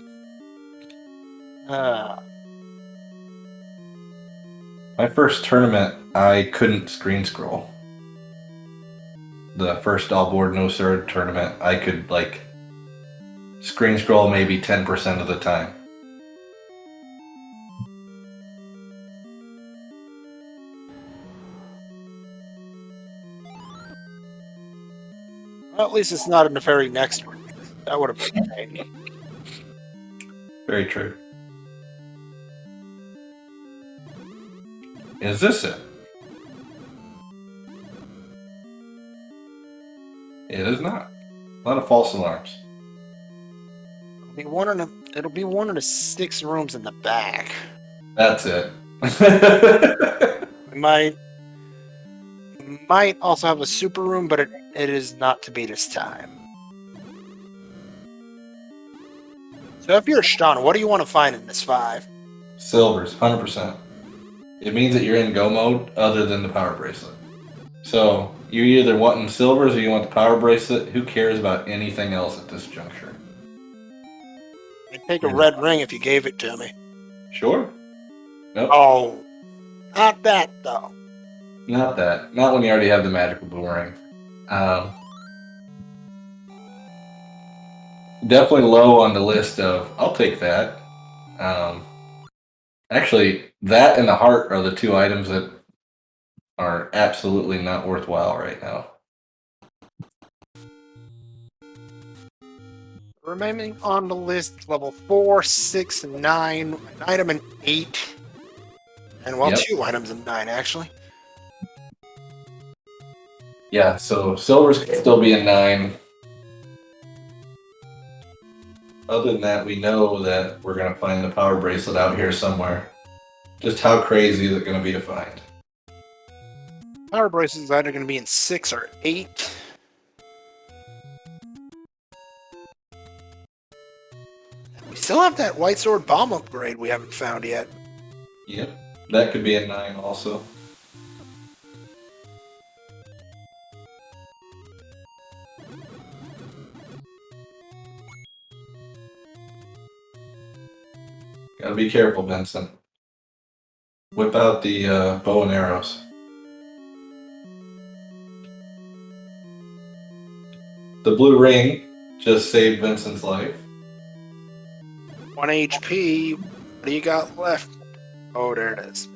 My first tournament, I couldn't screen scroll. The first all board no sword tournament, I could like screen scroll maybe 10% of the time. Well, at least it's not in the very next one. That would have been pain. Very true. Is this it? It is not. A lot of false alarms. It'll be one of the 6 rooms in the back. That's it. We might also have a super room, but it is not to be this time. So if you're Sean, what do you want to find in this 5? Silvers, 100%. It means that you're in go mode other than the power bracelet. So you're either wanting silvers or you want the power bracelet. Who cares about anything else at this juncture? I'd take a red ring if you gave it to me. Sure. Nope. Oh, not that though. Not that. Not when you already have the magical boomerang. Definitely low on the list of, I'll take that. Actually, that and the heart are the 2 items that are absolutely not worthwhile right now. Remaining on the list, level 4, 6, 9, an item in 8. And well, Yep. 2 items in 9, actually. Yeah, so silvers can still be a 9. Other than that, we know that we're going to find the power bracelet out here somewhere. Just how crazy is it going to be to find? Power bracelet is either going to be in 6 or 8. We still have that white sword bomb upgrade we haven't found yet. Yep, that could be a 9 also. Gotta be careful, Vincent. Whip out the bow and arrows. The blue ring just saved Vincent's life. 1 HP. What do you got left? Oh, there it is.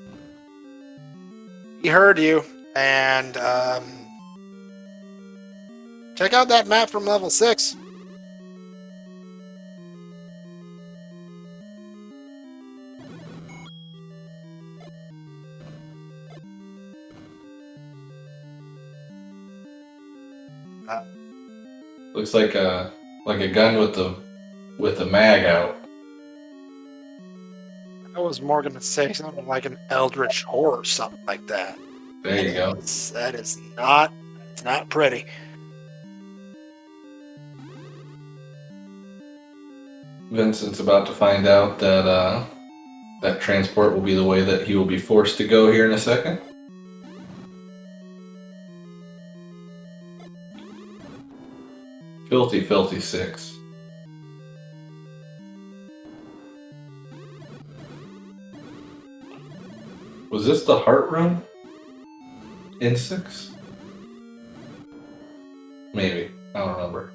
He heard you, and check out that map from level 6. Looks like a gun with the mag out. I was more gonna say something like an eldritch horror or something like that. There you go. That is not. It's not pretty. Vincent's about to find out that that transport will be the way that he will be forced to go here in a second. Filthy, filthy 6. Was this the heart room? In 6? Maybe. I don't remember.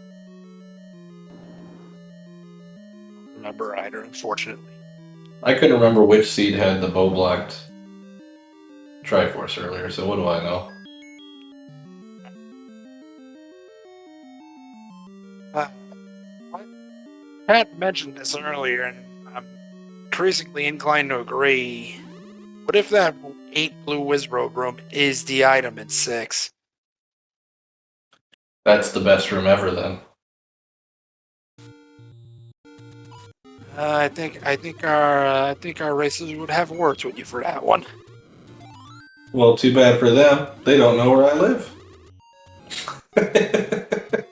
Remember either, unfortunately. I couldn't remember which seed had the bow blocked Triforce earlier, so what do I know? Pat mentioned this earlier, and I'm increasingly inclined to agree. What if that 8 blue Wizrobe room is the item in 6? That's the best room ever then. I think our races would have words with you for that one. Well, too bad for them. They don't know where I live. They're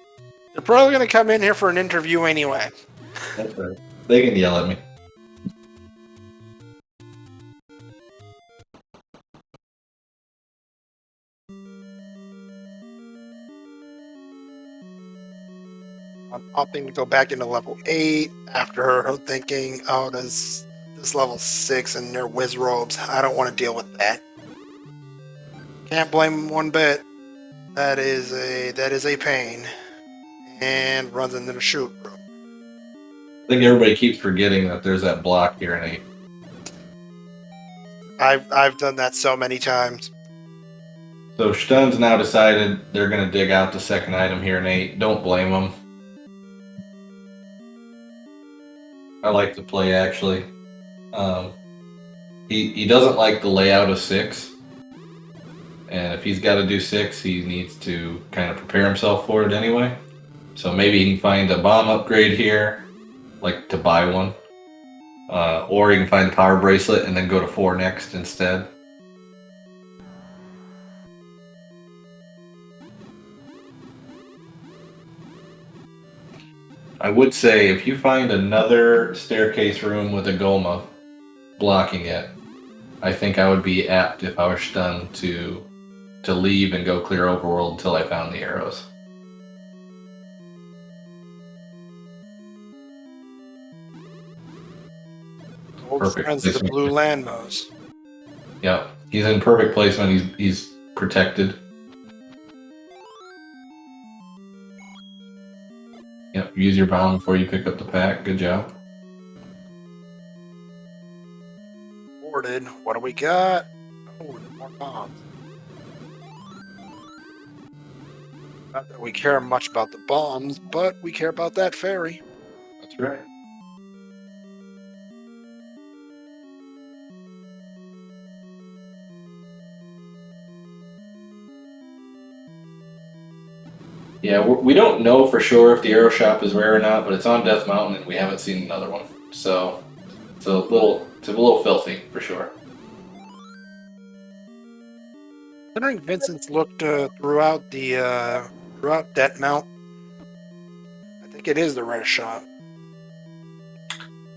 probably gonna come in here for an interview anyway. That's right. They can yell at me. I'm opting to go back into level 8 after thinking, oh, this level 6 and their Wizrobes. I don't want to deal with that. Can't blame them one bit. That is a pain. And runs into the shoot room. I think everybody keeps forgetting that there's that block here in 8. I've done that so many times. So Stun's now decided they're going to dig out the second item here in 8. Don't blame them. I like the play, actually. He doesn't like the layout of 6. And if he's got to do 6, he needs to kind of prepare himself for it anyway. So maybe he can find a bomb upgrade here, like to buy one. Or he can find the power bracelet and then go to 4 next instead. I would say if you find another staircase room with a Goma blocking it, I think I would be apt, if I were stunned, to leave and go clear Overworld until I found the arrows. Old Perfect friends of the placement. blue landmos. Yeah, he's in perfect placement. He's protected. Yep, use your bomb before you pick up the pack. Good job. Boarded. What do we got? Oh, more bombs. Not that we care much about the bombs, but we care about that ferry. That's right. Yeah, we don't know for sure if the arrow shop is rare or not, but it's on Death Mountain and we haven't seen another one. So it's a little filthy for sure. Considering Vincent's looked throughout Death Mount, I think it is the rare shop.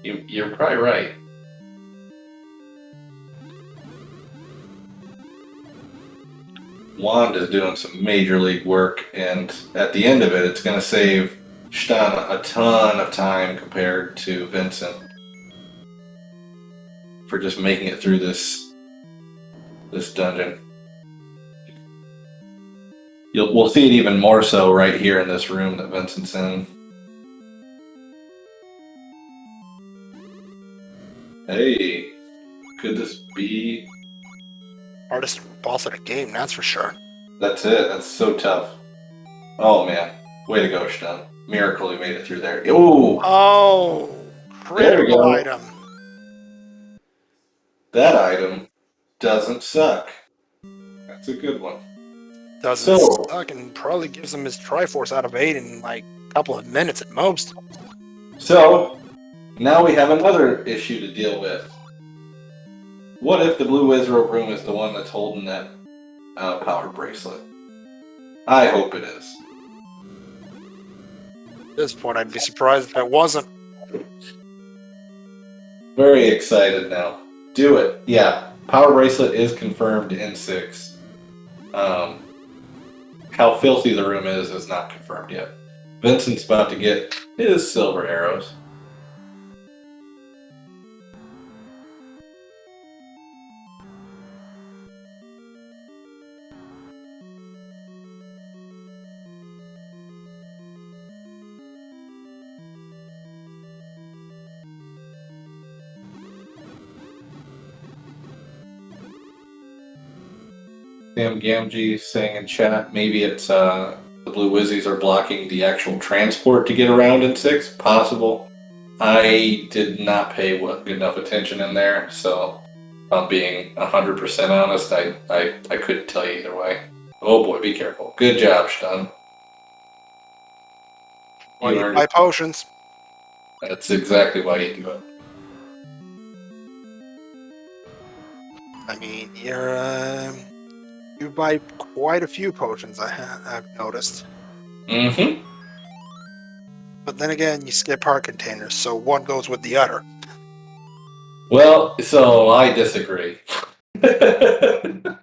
You're probably right. Wand is doing some major league work, and at the end of it, it's going to save Stan a ton of time compared to Vincent for just making it through this dungeon. We'll see it even more so right here in this room that Vincent's in. Hey, could this be? Hardest boss of the game, that's for sure. That's it. That's so tough. Oh man, way to go, Stan. Miracle you made it through there. Ooh, Oh, there we critical go. item. That item doesn't suck. That's a good one. Doesn't So- suck and probably gives him his Triforce out of 8 in like a couple of minutes at most. So, now we have another issue to deal with. What if the blue Wizrobe room is the one that's holding that power bracelet? I hope it is. At this point, I'd be surprised if it wasn't. Very excited now. Do it. Yeah. Power Bracelet is confirmed in 6. How filthy the room is not confirmed yet. Vincent's about to get his silver arrows. Sam Gamgee saying in chat, maybe it's the Blue Wizzies are blocking the actual transport to get around in 6. Possible. I did not pay good enough attention in there, so if I'm being 100% honest, I couldn't tell you either way. Oh boy, be careful. Good job, Stun. Why you buy potions? That's exactly why you do it. I mean, you buy quite a few potions. I've noticed. Mm-hmm. But then again, you skip heart containers, so one goes with the other. Well, so I disagree. The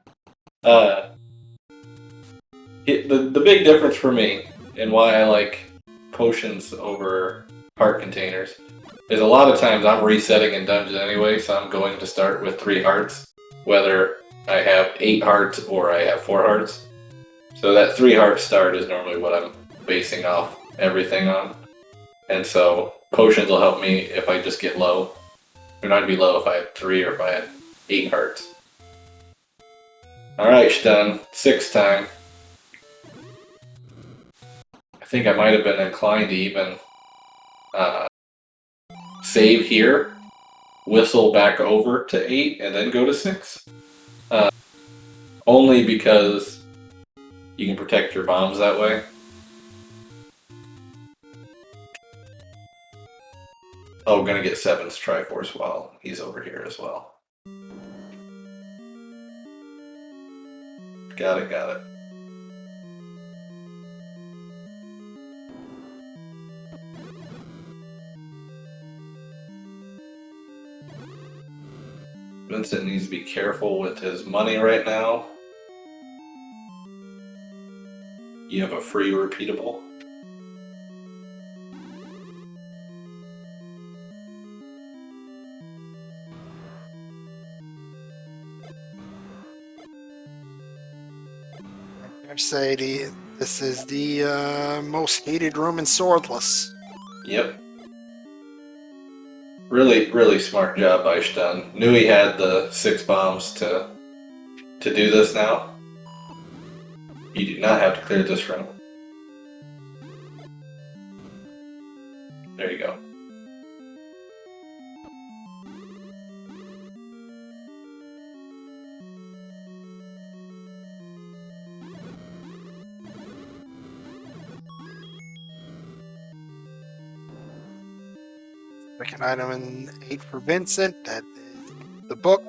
big difference for me and why I like potions over heart containers is a lot of times I'm resetting in dungeons anyway, so I'm going to start with 3 hearts, whether I have 8 hearts or I have 4 hearts. So that 3 heart start is normally what I'm basing off everything on. And so potions will help me if I just get low. Or not be low if I had 3 or if I had 8 hearts. Alright, Stun. 6 time. I think I might have been inclined to even save here, whistle back over to 8, and then go to 6. Only because you can protect your bombs that way. Oh, gonna get 7's Triforce while he's over here as well. Got it. Vincent needs to be careful with his money right now. You have a free repeatable. I say this is the most hated room in Swordless. Yep. Really smart job by Stun. Knew he had the 6 bombs to do this now. You do not have to clear this room. There you go. Second item in 8 for Vincent. That is the book.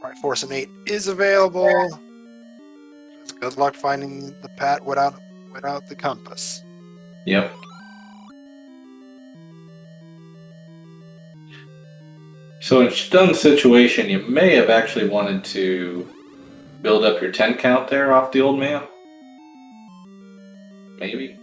Triforce in 8 is available. Just good luck finding the pat without the compass. Yep. So in Stun's situation, you may have actually wanted to build up your 10 count there off the old man. Maybe.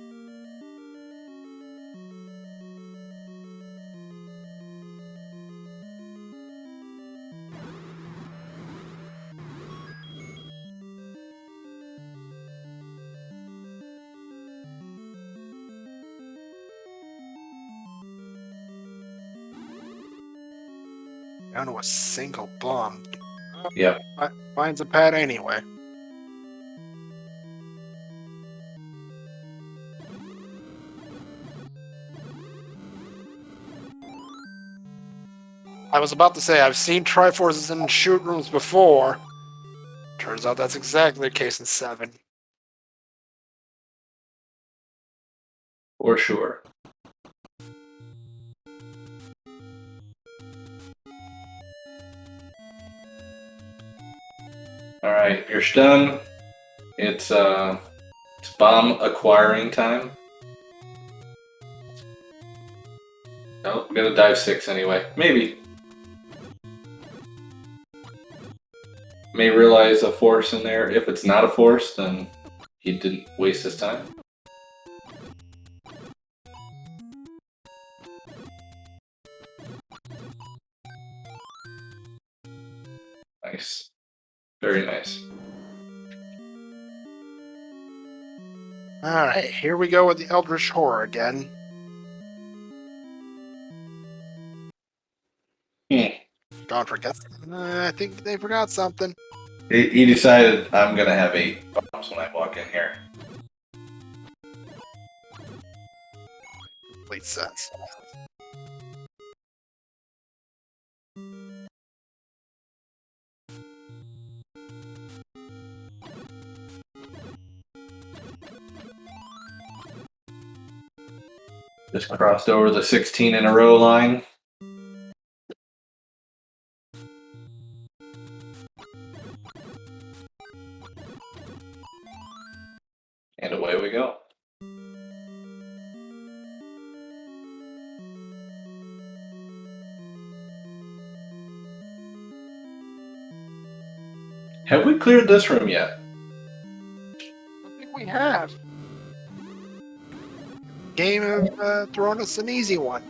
Down to a single bomb. Yep. Finds a pad anyway. I was about to say, I've seen Triforces in shoot rooms before. Turns out that's exactly the case in 7. For sure. Alright, you're Stun. It's bomb acquiring time. No, I'm gonna dive 6 anyway. Maybe. May realize a force in there. If it's not a force, then he didn't waste his time. Nice. Very nice. Alright, here we go with the Eldritch Horror again. Don't forget. I think they forgot something. He decided I'm gonna have 8 bombs when I walk in here. Complete sense. Just crossed over the 16 in a row line. And away we go. Have we cleared this room yet? I think we have. Game of throwing us an easy one.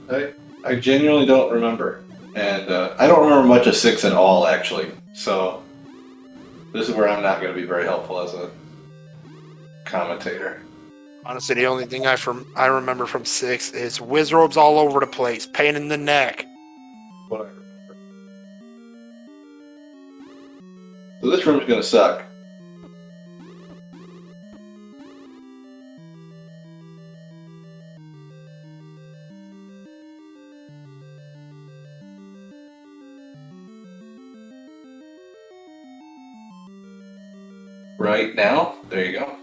I genuinely don't remember. And I don't remember much of 6 at all, actually. So this is where I'm not going to be very helpful as a commentator. Honestly, the only thing I remember from 6 is wizrobes all over the place, pain in the neck. What I remember. So this room's going to suck. Right now, there you go.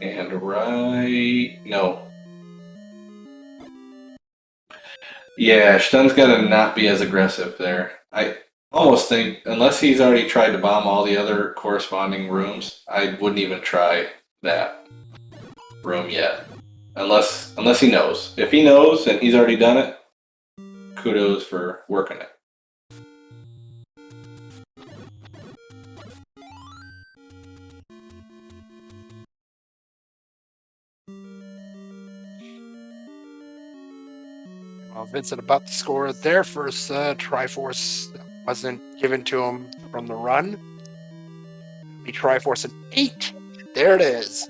And no. Yeah, Stun's gotta not be as aggressive there. I almost think, unless he's already tried to bomb all the other corresponding rooms, I wouldn't even try that room yet. Unless he knows. If he knows and he's already done it, kudos for working it. Well, Vincent about to score their first Triforce that wasn't given to him from the run. Be Triforce an 8. There it is.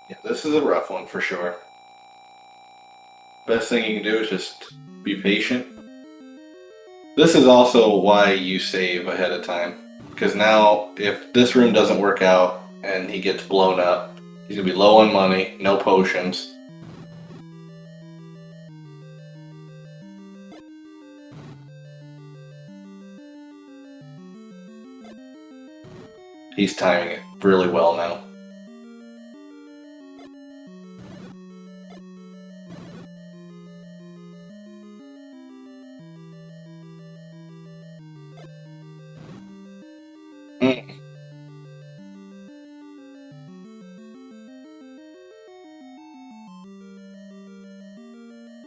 Yeah, this is a rough one for sure. Best thing you can do is just be patient. This is also why you save ahead of time. Because now, if this room doesn't work out and he gets blown up, he's going to be low on money, no potions. He's timing it really well now.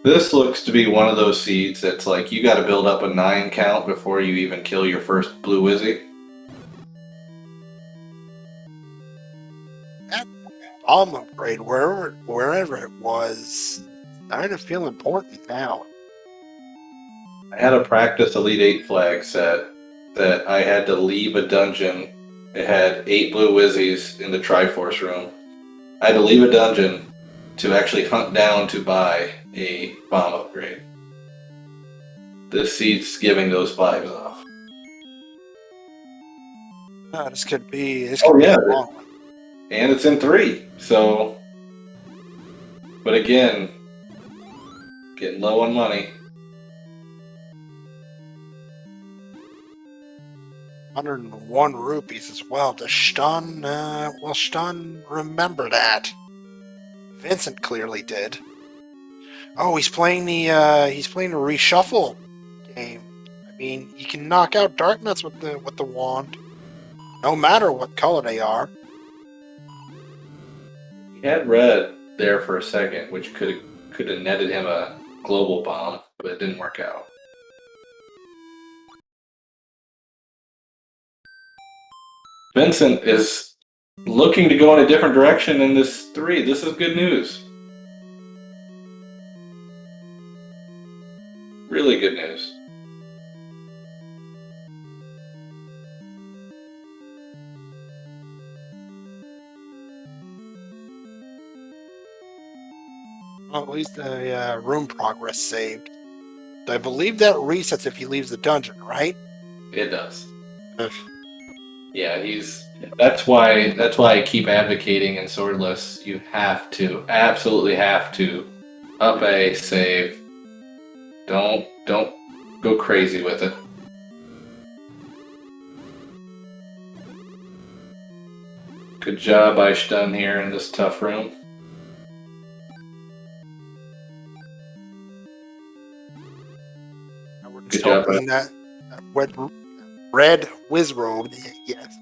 This looks to be one of those seeds that's like you got to build up a 9 count before you even kill your first blue wizzy. That bomb upgrade, wherever it was, starting to feel important now. I had a practice Elite 8 flag set that I had to leave a dungeon. It had 8 blue wizzies in the Triforce room. I had to leave a dungeon to actually hunt down to buy a bomb upgrade. This seed's giving those vibes off. This could be a long one. And it's in 3, so... But again, getting low on money. 101 rupees as well. Does Stun, will Stun remember that? Vincent clearly did. Oh, he's playing the reshuffle game. I mean, you can knock out Dark Nuts with the wand, no matter what color they are. had red there for a second, which could have netted him a global bomb, but it didn't work out. Vincent is looking to go in a different direction in this 3. This is good news. Really good news. Well, at least the room progress saved. I believe that resets if he leaves the dungeon, right? It does. Ugh. Yeah, that's why I keep advocating in Swordless. You have to, absolutely have to, up A, save. Don't go crazy with it. Good job, Eishtun, here in this tough room. We're just Good job, hoping that red Wizrobe, yes,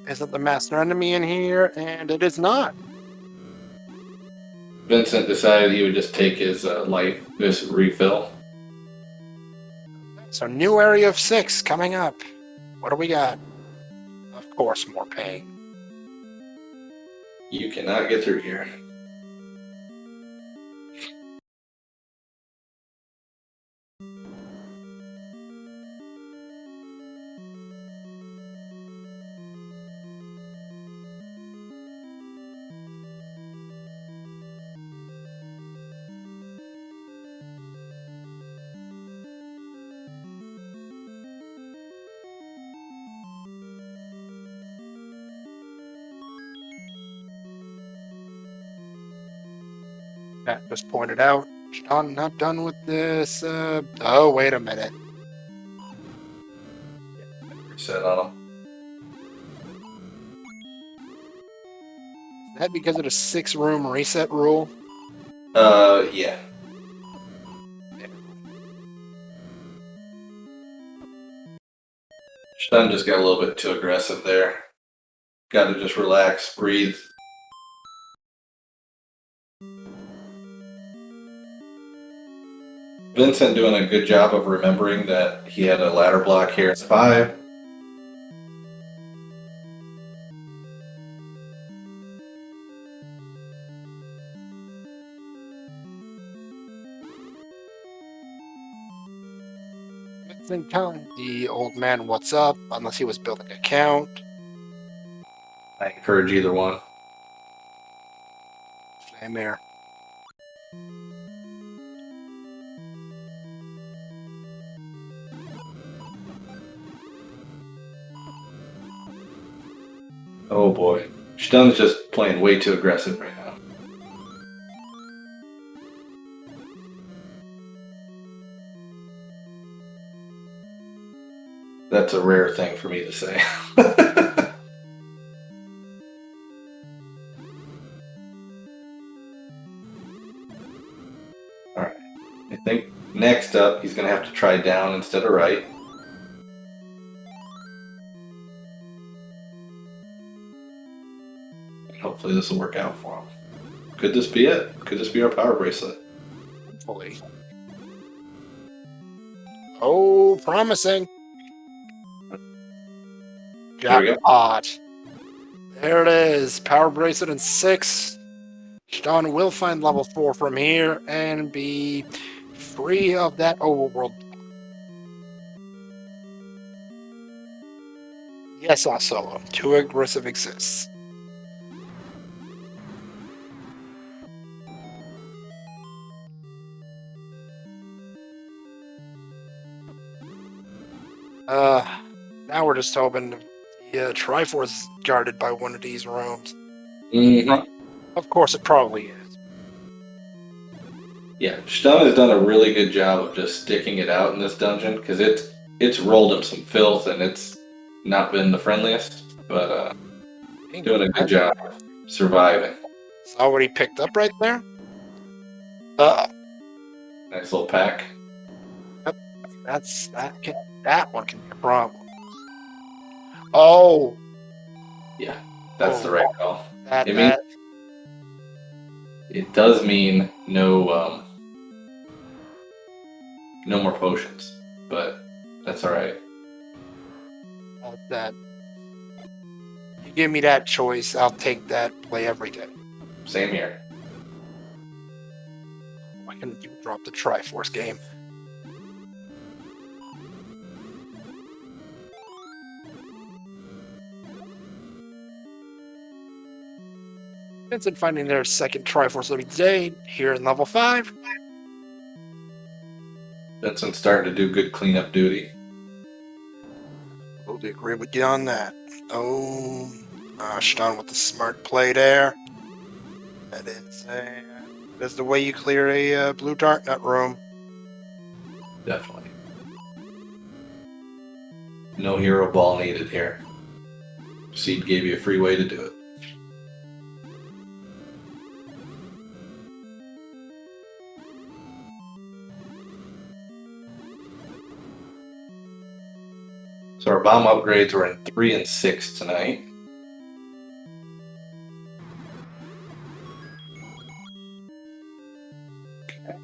isn't the master enemy in here, and it is not. Vincent decided he would just take his this refill. So new area of 6 coming up. What do we got? Of course, more pain. You cannot get through here. Matt just pointed out, Sean not done with this. Oh, wait a minute. Reset on him. Is that because of the 6-room reset rule? Yeah. Stun just got a little bit too aggressive there. Got to just relax, breathe. Vincent doing a good job of remembering that he had a ladder block here at 5. Vincent telling the old man what's up, unless he was building a count. I encourage either one. Same here. Oh boy. Stun's just playing way too aggressive right now. That's a rare thing for me to say. Alright. I think next up he's going to have to try down instead of right. Hopefully this will work out for him. Could this be it? Could this be our power bracelet? Hopefully. Oh, promising. There we go. Jackpot. There it is. Power bracelet in 6. Sean will find level 4 from here and be free of that overworld. Yes, also, too aggressive exists. Now we're just hoping the Triforce guarded by one of these rooms. Mm-hmm. Of course, it probably is. Yeah, Stun has done a really good job of just sticking it out in this dungeon because it's rolled him some filth and it's not been the friendliest, but doing a good job of surviving. Saw what he picked up right there. Nice little pack. That one can be a problem. Oh, Yeah, that's the right call. It does mean no more potions, but that's all right. That you give me that choice, I'll take that play every day. Same here. Why couldn't you drop the Triforce game? Vincent finding their second Triforce living today here in level 5. Vincent's starting to do good cleanup duty. Totally agree with you on that. Oh, Sean with the smart play there. That's the way you clear a blue dark nut room. Definitely. No hero ball needed here. Seed gave you a free way to do it. So our bomb upgrades were in 3 and 6 tonight. Okay.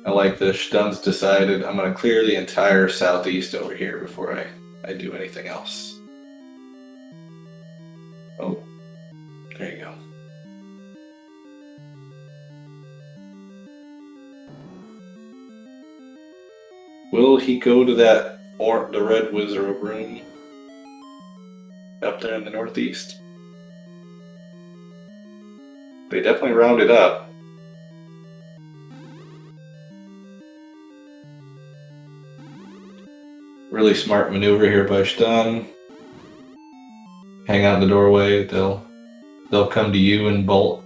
I like this. Stun's decided I'm going to clear the entire southeast over here before I do anything else. Oh, there you go. Will he go to that or the red wizard room up there in the northeast? They definitely rounded up. Really smart maneuver here by Stun. Hang out in the doorway. They'll come to you in bulk.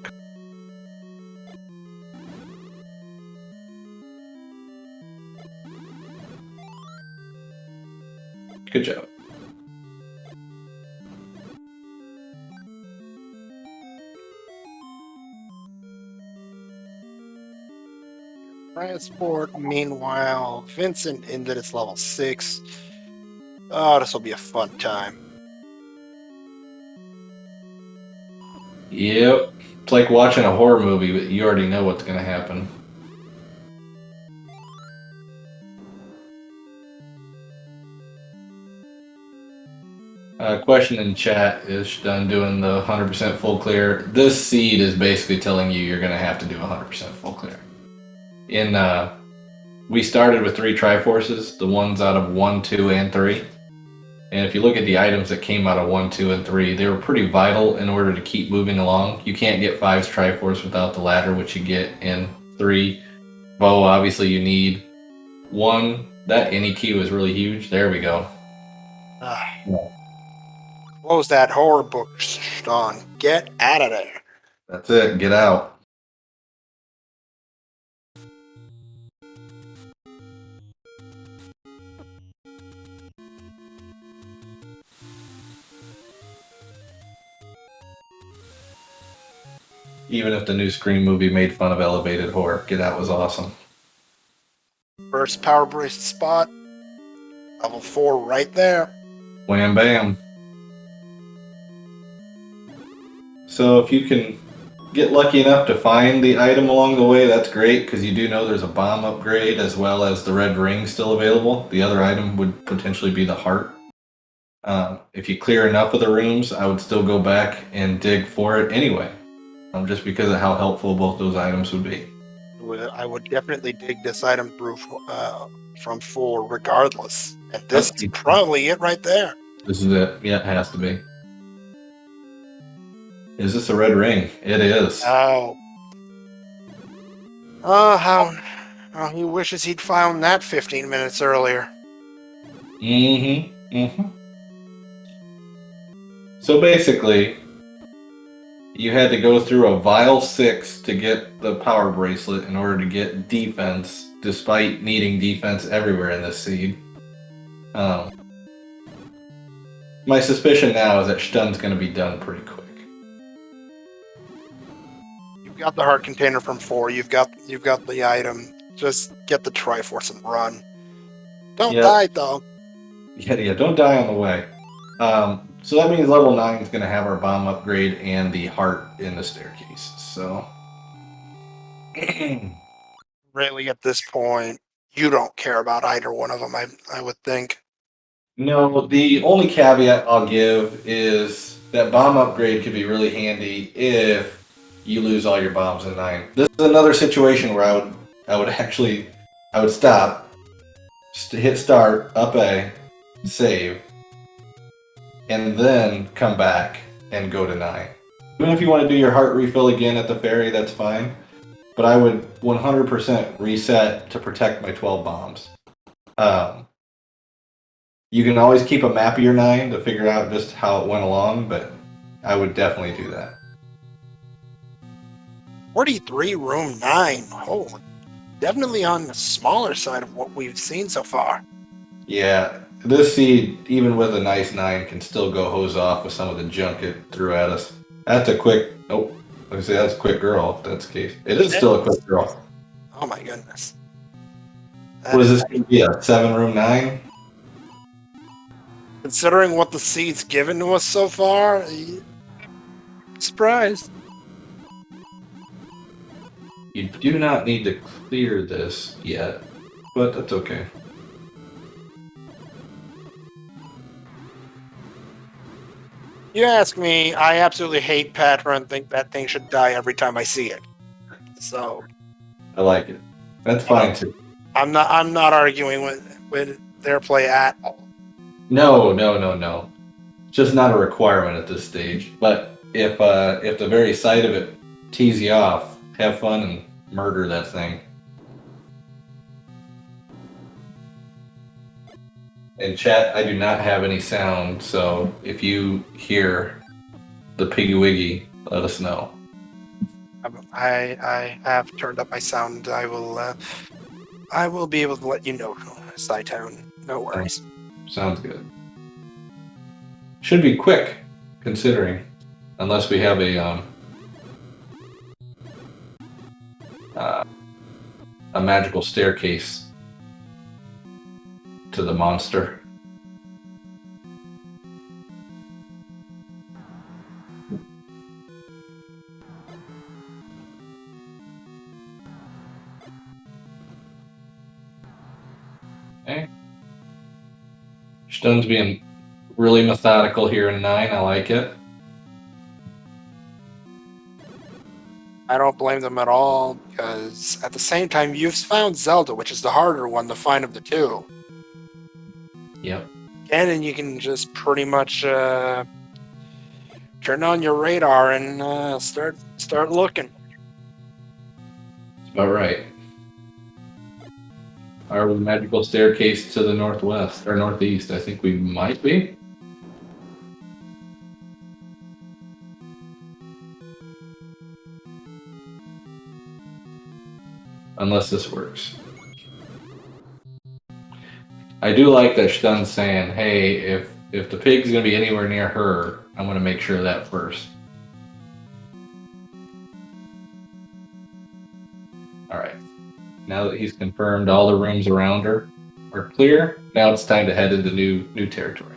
Good job. Transport, meanwhile, Vincent ended its level 6. Oh, this will be a fun time. Yep. It's like watching a horror movie, but you already know what's going to happen. Question in chat, is Stun doing the 100% full clear? This seed is basically telling you you're going to have to do 100% full clear. We started with 3 Triforces, the ones out of 1, 2, and 3. And if you look at the items that came out of 1, 2, and 3, they were pretty vital in order to keep moving along. You can't get 5's Triforce without the ladder, which you get in 3. Bow, obviously you need 1. That any key was really huge. There we go. Close that horror book, Sean. Get out of there. That's it. Get out. Even if the new Scream movie made fun of elevated horror, Get Out was awesome. First power brace spot. Level 4 right there. Wham bam. So if you can get lucky enough to find the item along the way, that's great, because you do know there's a bomb upgrade as well as the red ring still available. The other item would potentially be the heart. If you clear enough of the rooms, I would still go back and dig for it anyway, just because of how helpful both those items would be. I would definitely dig this item through from full regardless. And this is probably it right there. This is it. Yeah, it has to be. Is this a red ring? It is. Oh. Oh, how he wishes he'd found that 15 minutes earlier. So basically, you had to go through a Vile 6 to get the power bracelet in order to get defense, despite needing defense everywhere in this seed. My suspicion now is that Stun's going to be done pretty quick. You've got the heart container from 4. You've got the item. Just get the Triforce and run. Don't die though. Yeah, don't die on the way. So that means level 9 is going to have our bomb upgrade and the heart in the staircase. So Really, at this point, you don't care about either one of them, I would think. no, the only caveat I'll give is that bomb upgrade could be really handy if you lose all your bombs in 9. This is another situation where I would stop, hit start, up A, save, and then come back and go to 9. Even if you want to do your heart refill again at the ferry, that's fine. But I would 100% reset to protect my 12 bombs. You can always keep a map of your 9 to figure out just how it went along, but I would definitely do that. 43 room 9. Oh, definitely on the smaller side of what we've seen so far. Yeah, this seed, even with a nice 9, can still go hose off with some of the junk it threw at us. That's a quick... Nope. Let me say that's a quick girl, if that's the case. It is still a quick girl. Oh my goodness. What is this going to be, a 7 room 9? Considering what the seed's given to us so far, surprised. You do not need to clear this yet, but that's okay. You ask me, I absolutely hate Patra and think that thing should die every time I see it. So I like it. That's fine too. I'm not arguing with their play at all. No. Just not a requirement at this stage. But if the very sight of it tees you off, have fun and murder that thing. In chat, I do not have any sound, so if you hear the piggy wiggy, let us know. I have turned up my sound. I will be able to let you know, Sci-Town. No worries. Sounds good. Should be quick, considering, unless we have a magical staircase to the monster. Okay. Stone's being really methodical here in 9. I like it. I don't blame them at all, because at the same time, you've found Zelda, which is the harder one to find of the two. Yep. And you can just pretty much turn on your radar and start looking. That's about right. Are we magical staircase to the northwest or northeast? I think we might be. Unless this works. I do like that Stun's saying, hey, if the pig's going to be anywhere near her, I'm going to make sure of that first. Alright. Now that he's confirmed all the rooms around her are clear, now it's time to head into new territory.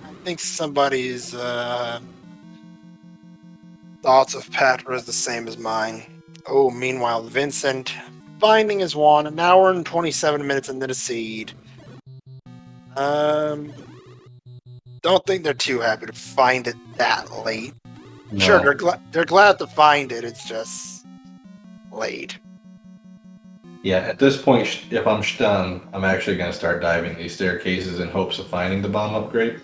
I think somebody's thoughts of Patra is the same as mine. Oh, meanwhile, Vincent finding his wand an hour and 27 minutes into the seed. Don't think they're too happy to find it that late. No. Sure, they're glad to find it. It's just late. Yeah, at this point, if I'm Stun, I'm actually going to start diving these staircases in hopes of finding the bomb upgrade.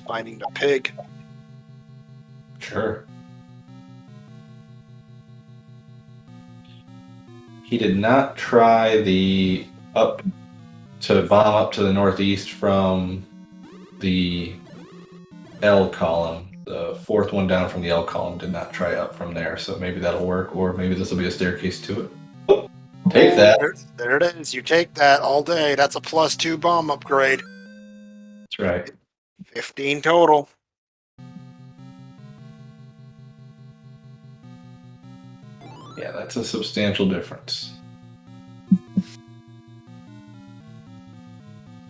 Finding the pig. Sure. He did not try the up to bomb up to the northeast from the L column. The fourth one down from the L column did not try up from there, so maybe that'll work, or maybe this will be a staircase to it. Oh, take that. There it is. You take that all day. That's a +2 bomb upgrade. That's right. 15 total. Yeah, that's a substantial difference.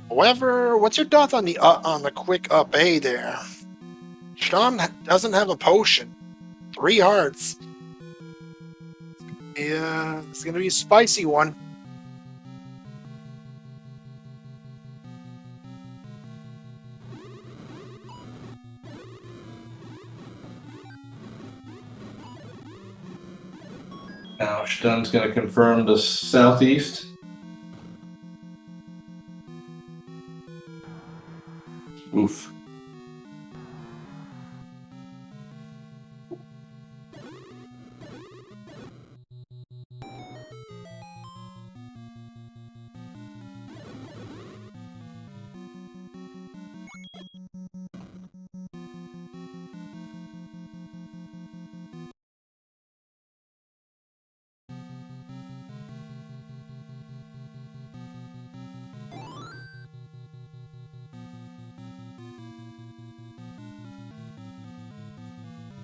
However, what's your thoughts on the quick up A there? Sean doesn't have a potion. 3 hearts. Yeah, it's gonna be a spicy one. Now Stun's going to confirm the southeast. Oof.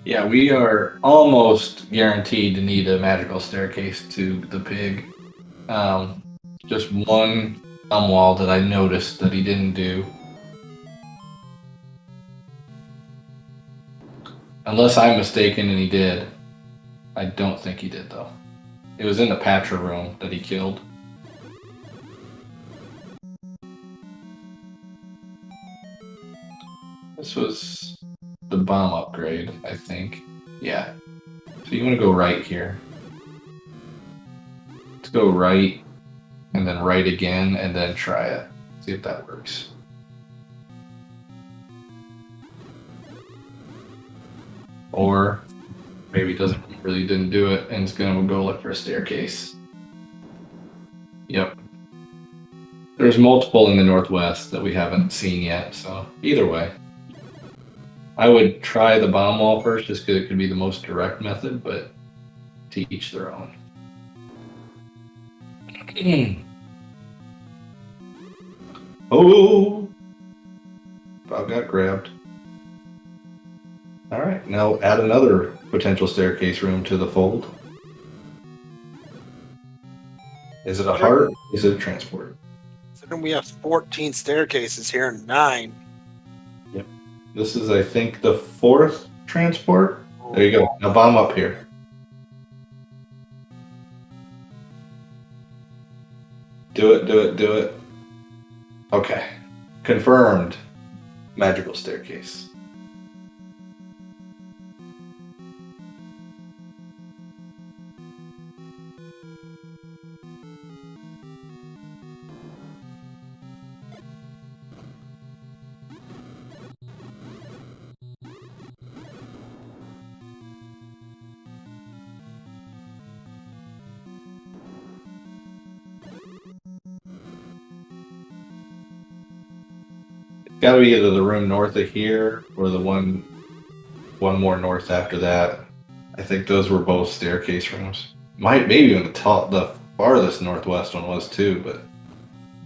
Yeah, we are almost guaranteed to need a magical staircase to the pig. Just one wall that I noticed that he didn't do. Unless I'm mistaken and he did. I don't think he did, though. It was in the Patra room that he killed. This was the bomb upgrade, I think. Yeah. So you want to go right here. Let's go right, and then right again, and then try it. See if that works. Or maybe it really didn't do it, and it's gonna go look for a staircase. Yep. There's multiple in the northwest that we haven't seen yet, so either way. I would try the bomb wall first just because it could be the most direct method, but to each their own. Oh! Bob got grabbed. Alright, now add another potential staircase room to the fold. Is it a heart? Is it a transport? So then we have 14 staircases here and 9. Yep. This is, I think, the 4th transport. There you go. Now bomb up here. Do it, do it, do it. Okay. Confirmed. Magical staircase. Got to be either the room north of here or the one more north after that. I think those were both staircase rooms. Maybe even the farthest northwest one was too, but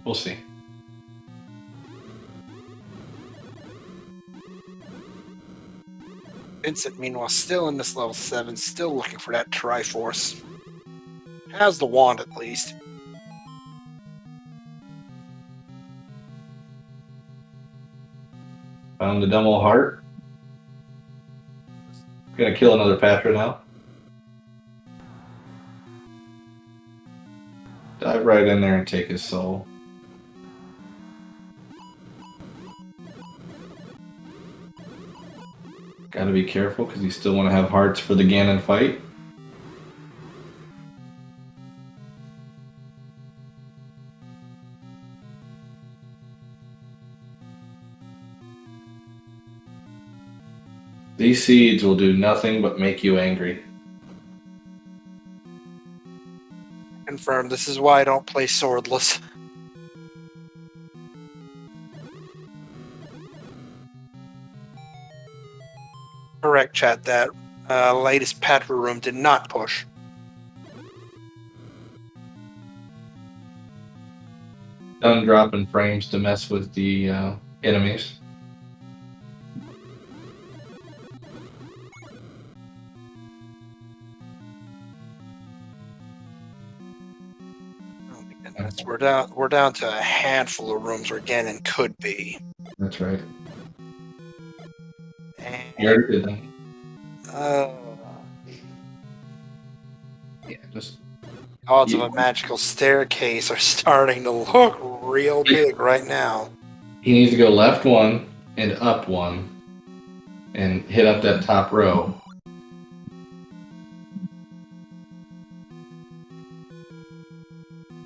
we'll see. Vincent, meanwhile, still in this level 7, still looking for that Triforce. Has the wand at least. Found the Dummel heart. Gonna kill another Patra now. Dive right in there and take his soul. Gotta be careful because you still want to have hearts for the Ganon fight. These seeds will do nothing but make you angry. Confirmed. This is why I don't play swordless. Correct, chat. That latest Patra room did not push. Done dropping frames to mess with the enemies. We're down to a handful of rooms where Ganon could be. That's right. And, You already did that. Yeah, just odds of a magical staircase are starting to look real big right now. he needs to go left one and up one and hit up that top row.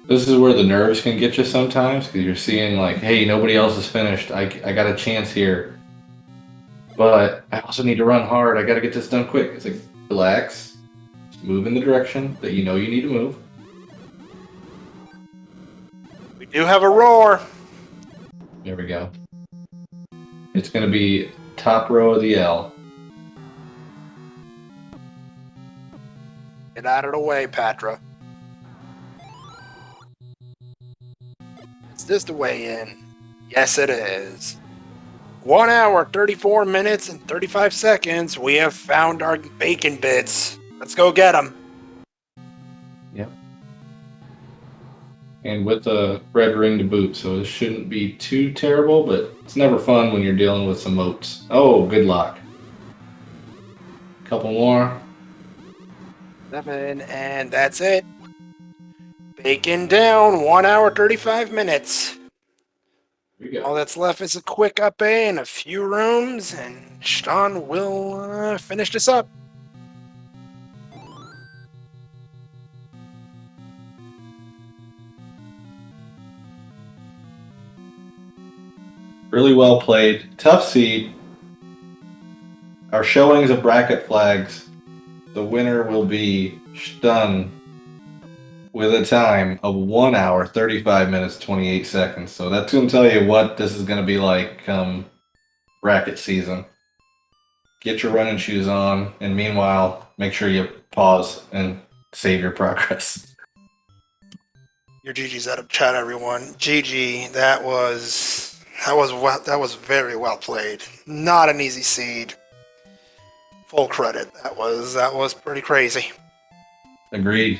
This is where the nerves can get you sometimes because you're seeing like, hey, nobody else is finished. I got a chance here. But I also need to run hard. I got to get this done quick. It's like, relax. Just move in the direction that you know you need to move. We do have a roar. There we go. It's going to be top row of the L. Get out of the way, Patra. Is this the way in? Yes, it is. 1 hour, 34 minutes, and 35 seconds. We have found our bacon bits. Let's go get them. Yep. And with a red ring to boot, so this shouldn't be too terrible, but it's never fun when you're dealing with some moats. Oh, good luck. Couple more. 7, and that's it. Bacon down, 1 hour, 35 minutes. Here we go. All that's left is a quick up A and a few rooms, and Sean will finish this up. Really well played. Tough seed. Our showings of bracket flags. The winner will be Stun with a time of 1 hour, 35 minutes, 28 seconds. So that's going to tell you what this is going to be like come bracket season. Get your running shoes on, and meanwhile, make sure you pause and save your progress. Your GG's out of chat, everyone. GG, that was very well played. Not an easy seed. Full credit. That was pretty crazy. Agreed.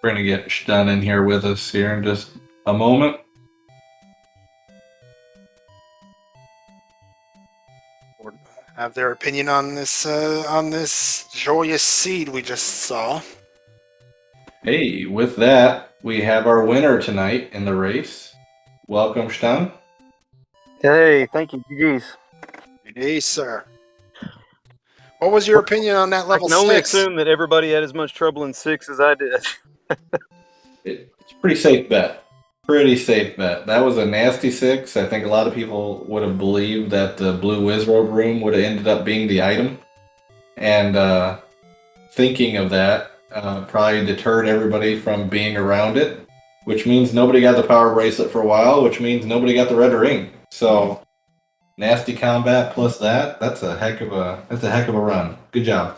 We're going to get Stun in here with us here in just a moment. Have their opinion on this joyous seed we just saw. Hey, with that, we have our winner tonight in the race. Welcome, Stun. Hey, thank you, GG's. Hey, sir. What was your opinion on that I level can only 6? assume that everybody had as much trouble in 6 as I did. It's a pretty safe bet. Pretty safe bet. That was a nasty 6. I think a lot of people would have believed that the blue Wizrobe room would have ended up being the item. And thinking of that probably deterred everybody from being around it, which means nobody got the power bracelet for a while, which means nobody got the red ring. So nasty combat plus that's a heck of a run. Good job.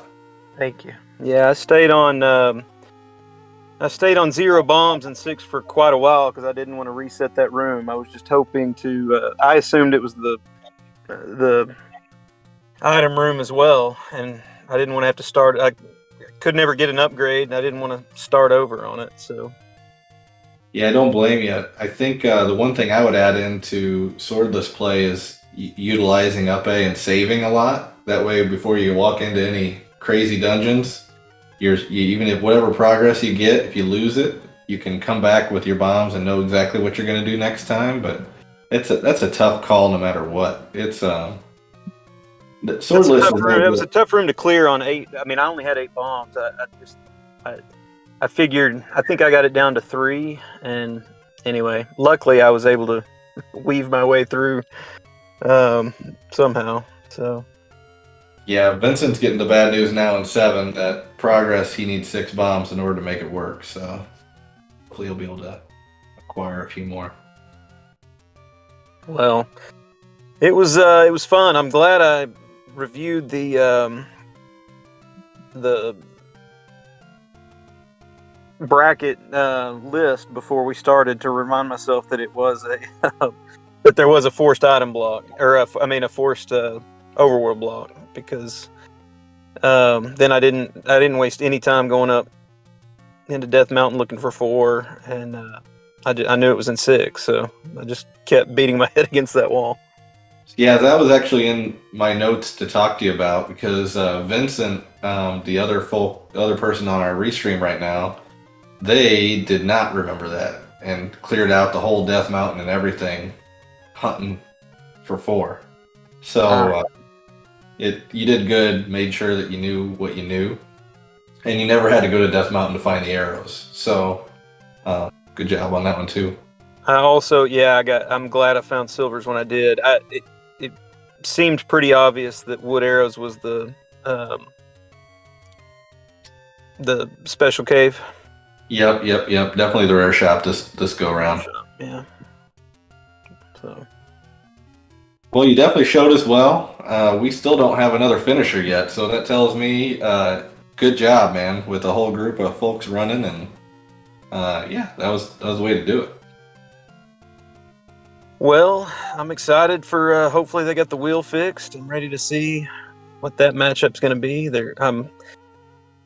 Thank you. Yeah, I stayed on 0 bombs and 6 for quite a while because I didn't want to reset that room. I was just hoping to. I assumed it was the item room as well, and I didn't want to have to start. I could never get an upgrade, and I didn't want to start over on it. So. Yeah, I don't blame you. I think the one thing I would add into swordless play is utilizing up A and saving a lot. That way, before you walk into any crazy dungeons, even if whatever progress you get, if you lose it, you can come back with your bombs and know exactly what you're going to do next time. But that's a tough call no matter what. It's swordless is no It was good. a tough room to clear on 8. I mean, I only had 8 bombs. I figured, I think I got it down to 3, and anyway, luckily I was able to weave my way through somehow. So Yeah, Vincent's getting the bad news now in 7 that progress he needs 6 bombs in order to make it work. So hopefully he'll be able to acquire a few more. well, it was fun. I'm glad I reviewed the bracket list before we started to remind myself that it was a that there was a forced item block, or a forced overworld block, because then I didn't waste any time going up into Death Mountain looking for 4, and I knew it was in 6, so I just kept beating my head against that wall. Yeah, that was actually in my notes to talk to you about because Vincent, the other person on our restream right now, they did not remember that and cleared out the whole Death Mountain and everything, hunting for 4. So you did good, made sure that you knew what you knew, and you never had to go to Death Mountain to find the arrows. So good job on that one too. I also, I'm glad I found silvers when I did. It seemed pretty obvious that wood arrows was the special cave. Yep. Definitely the rare shop this go around. Yeah. So. Well, you definitely showed us well. We still don't have another finisher yet, so that tells me good job, man, with a whole group of folks running, and that was the way to do it. Well, I'm excited for hopefully they got the wheel fixed. I'm ready to see what that matchup's going to be. I'm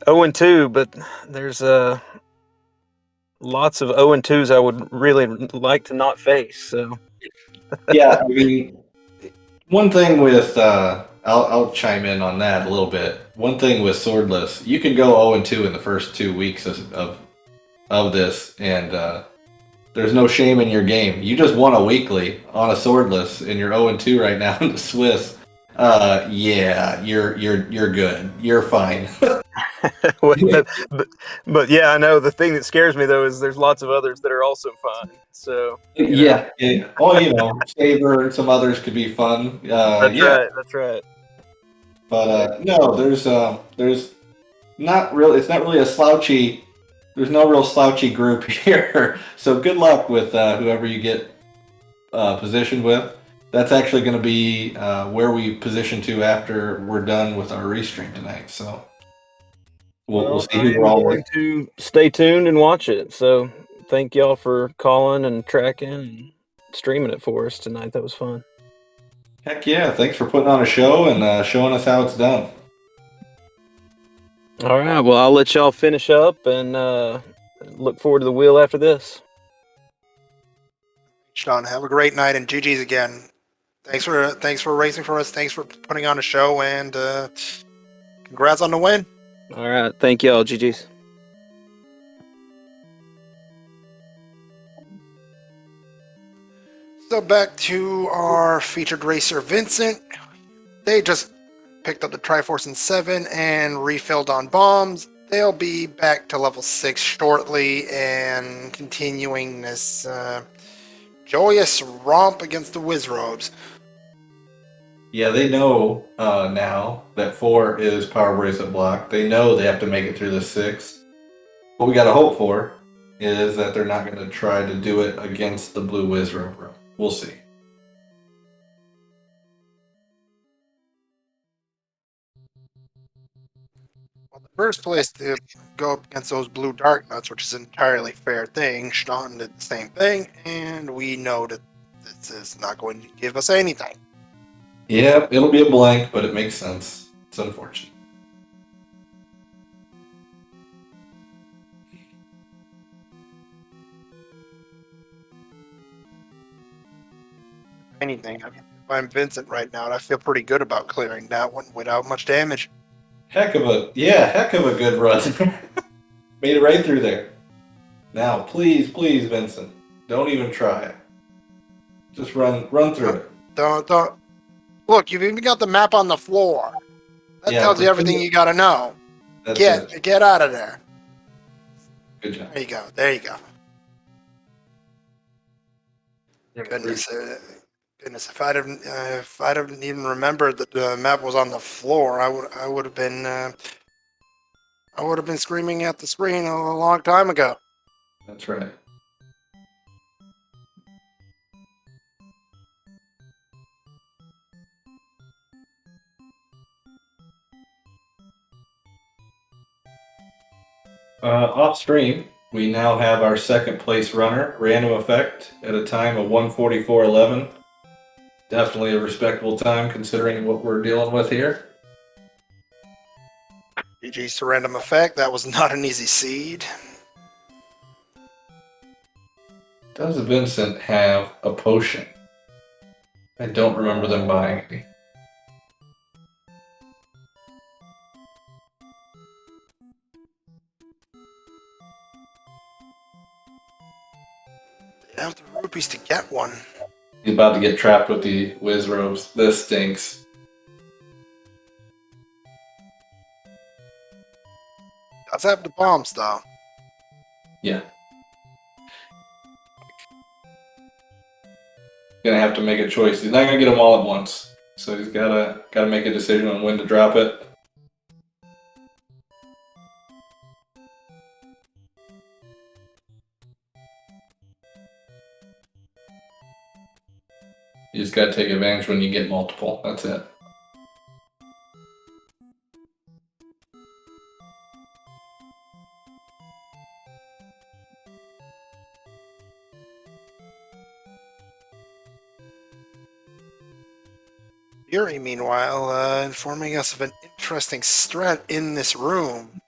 0-2, but there's lots of 0-2s I would really like to not face. So Yeah, I mean, one thing with I'll chime in on that a little bit. One thing with swordless, you can go 0-2 in the first 2 weeks of this, and there's no shame in your game. You just won a weekly on a swordless, and you're 0-2 right now in the Swiss. Yeah, you're good. You're fine. but yeah, I know the thing that scares me though is there's lots of others that are also fine. So yeah. Oh, Saber and some others could be fun. That's right. But no, there's not really. It's not really a slouchy. There's no real slouchy group here. So good luck with whoever you get positioned with. That's actually going to be where we position to after we're done with our restream tonight. So we'll see who we're all going to stay tuned and watch it. So thank y'all for calling and tracking and streaming it for us tonight. That was fun. Heck yeah! Thanks for putting on a show and showing us how it's done. All right. Well, I'll let y'all finish up and look forward to the wheel after this. Sean, have a great night, and GG's again. Thanks for racing for us. Thanks for putting on a show, and congrats on the win. All right. Thank y'all. GG's. So back to our featured racer, Vincent. They just picked up the Triforce in 7 and refilled on bombs. They'll be back to level 6 shortly and continuing this joyous romp against the Wizrobes. Yeah, they know now that 4 is power bracelet block. They know they have to make it through the 6. What we got to hope for is that they're not going to try to do it against the blue Wizrobe. We'll see. Well, the first place to go up against those blue dark nuts, which is an entirely fair thing, Sean did the same thing, and we know that this is not going to give us anything. Yeah, it'll be a blank, but it makes sense. It's unfortunate. Anything. I mean, if I'm Vincent right now, and I feel pretty good about clearing that one without much damage. Heck of a good run. Made it right through there. Now, please, Vincent, don't even try it. Just run through it. Don't. Look, you've even got the map on the floor. That Yeah, tells you everything you gotta know. That's Get it. out of there. Good job. There you go. There you go. Goodness, goodness! If I'd have even remembered that the map was on the floor, I would have been screaming at the screen a long time ago. That's right. Off stream, we now have our second place runner, Random Effect, at a time of 1:44.11. Definitely a respectable time considering what we're dealing with here. GG's to Random Effect. That was not an easy seed. Does Vincent have a potion? I don't remember them buying any. They have the rupees to get one. He's about to get trapped with the whiz robes. This stinks. Does have the bombs though. Yeah. Gonna have to make a choice. He's not gonna get them all at once, so he's gotta make a decision on when to drop it. You just gotta take advantage when you get multiple. That's it. Yuri, meanwhile, informing us of an interesting strat in this room.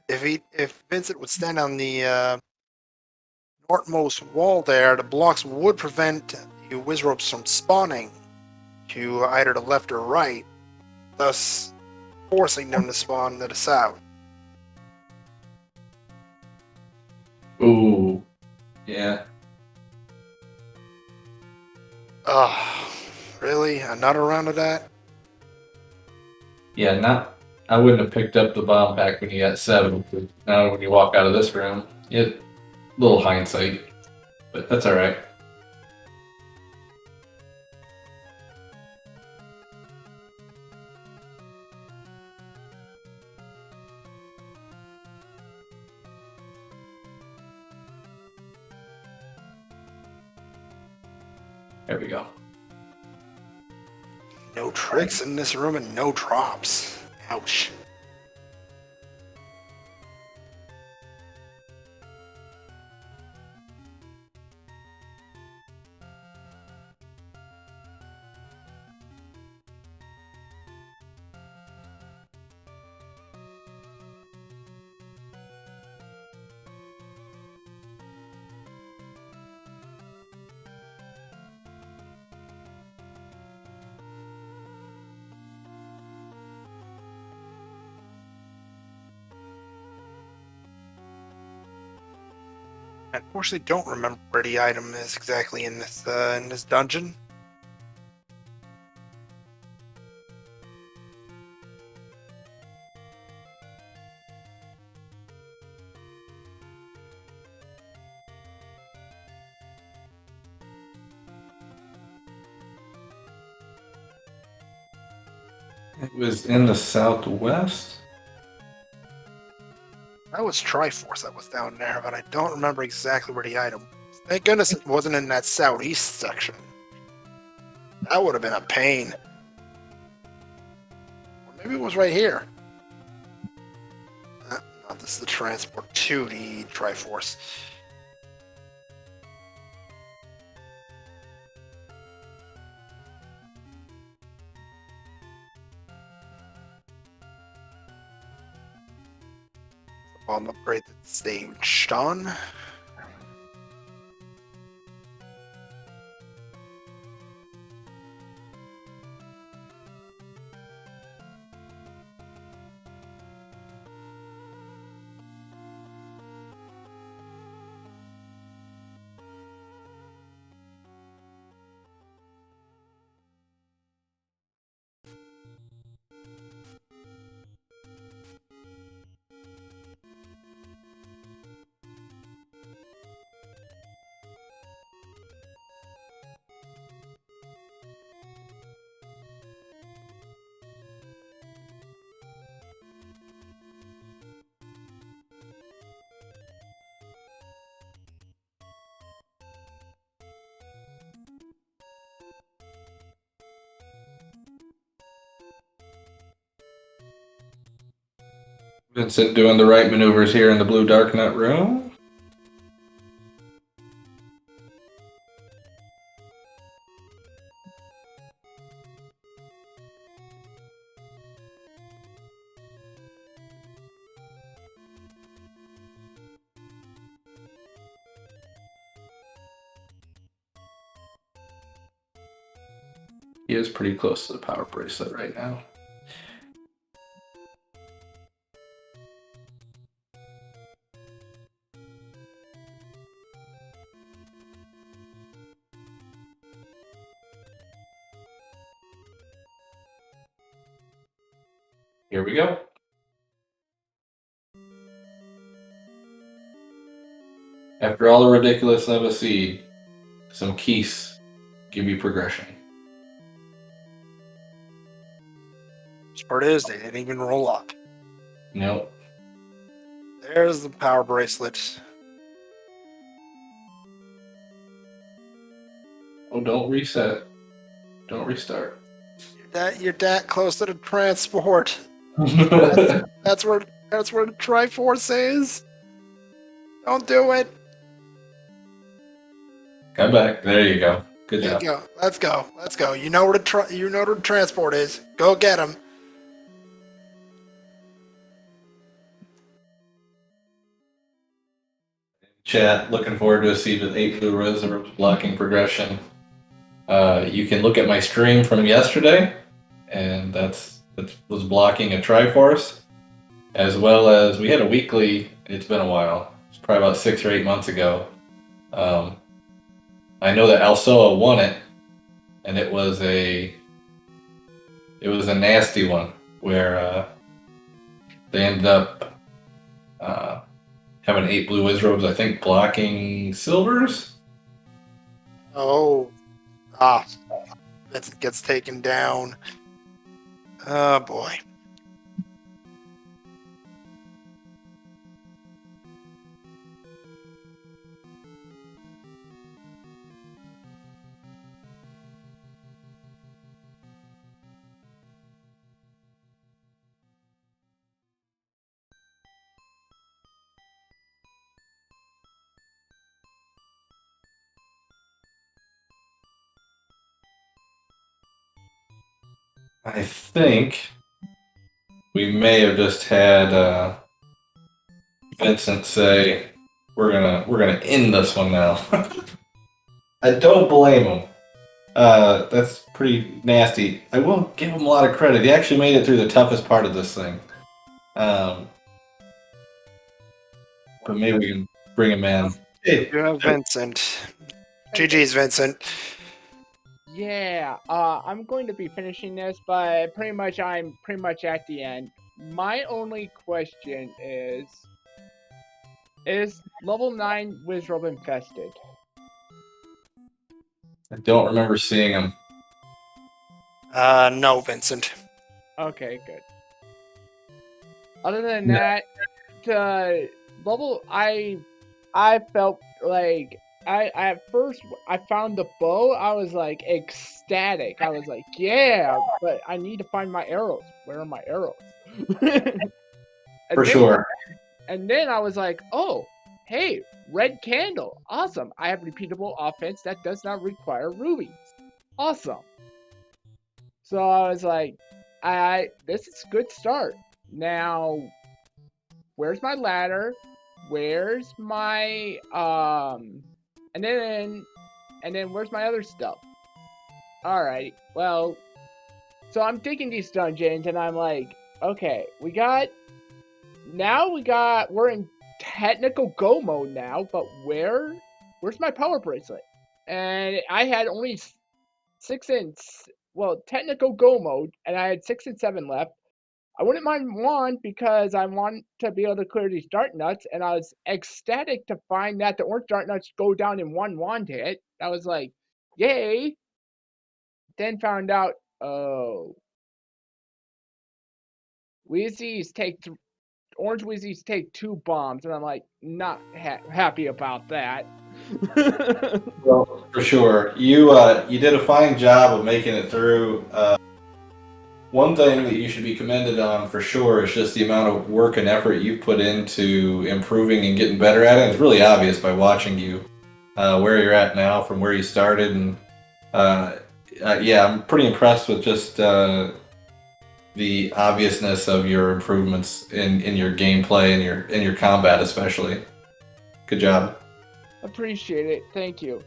If Vincent would stand on the northmost wall there, the blocks would prevent the wizrobes from spawning to either the left or right, thus forcing them to spawn to the south. Ooh. Yeah. Really? Another round of that? Yeah, I wouldn't have picked up the bomb pack when you got 7. Now when you walk out of this room, a little hindsight. But that's alright. There we go. No tricks in this room and no drops. Ouch. I unfortunately don't remember where the item is exactly in this dungeon. It was in the southwest. That was Triforce that was down there, but I don't remember exactly where the item was. Thank goodness it wasn't in that southeast section. That would have been a pain. Or maybe it was right here. No, this is the transport to the Triforce. Bomb upgrade that staged on. Vincent doing the right maneuvers here in the blue dark nut room. He is pretty close to the power bracelet right now. Here we go. After all the ridiculous of a seed, some keys give you progression. Worst part is they didn't even roll up. Nope. There's the power bracelet. Oh, don't reset. Don't restart. You're that close to the transport. That's where the Triforce is. Don't do it. Come back. There you go. Good There job. you go. Let's go. You know where the transport is. Go get him. Chat, looking forward to a seed with 8 blue reserves blocking progression. You can look at my stream from yesterday, and that was blocking a Triforce, as well as we had a weekly. It's been a while. It's probably about 6 or 8 months ago. I know that Alsoa won it, and it was a nasty one where they ended up having 8 blue Wizrobes, I think, blocking silvers. Oh. That gets taken down. Oh boy. I think we may have just had Vincent say, "We're gonna end this one now." I don't blame him. That's pretty nasty. I will give him a lot of credit. He actually made it through the toughest part of this thing. But maybe we can bring him in. Hey, You have Vincent. GG's, Vincent. Yeah, I'm going to be finishing this, but I'm pretty much at the end. My only question is level 9 Wizrobe infested? I don't remember seeing him. No, Vincent. Okay, good. Other than No. that, I felt like at first I found the bow. I was like ecstatic. I was like, yeah, but I need to find my arrows. Where are my arrows? For sure. And then I was like, oh, hey, red candle, awesome. I have repeatable offense that does not require rubies. Awesome. So I was like, this is a good start. Now, where's my ladder? Where's my and then where's my other stuff? Alright, well, so I'm digging these dungeons and I'm like, okay, we're in technical go mode now, but where's my power bracelet? And I had only technical go mode, and I had 6 and 7 left. I wouldn't mind one because I want to be able to clear these dart nuts, and I was ecstatic to find that the orange dart nuts go down in one wand hit. I was like, yay! Then found out, oh, orange Wheezies take 2 bombs, and I'm like, not happy about that. Well, for sure. You did a fine job of making it through one thing that you should be commended on for sure is just the amount of work and effort you've put into improving and getting better at it. It's really obvious by watching you where you're at now from where you started, and yeah, I'm pretty impressed with just the obviousness of your improvements in your gameplay and your combat especially. Good job. Appreciate it. Thank you.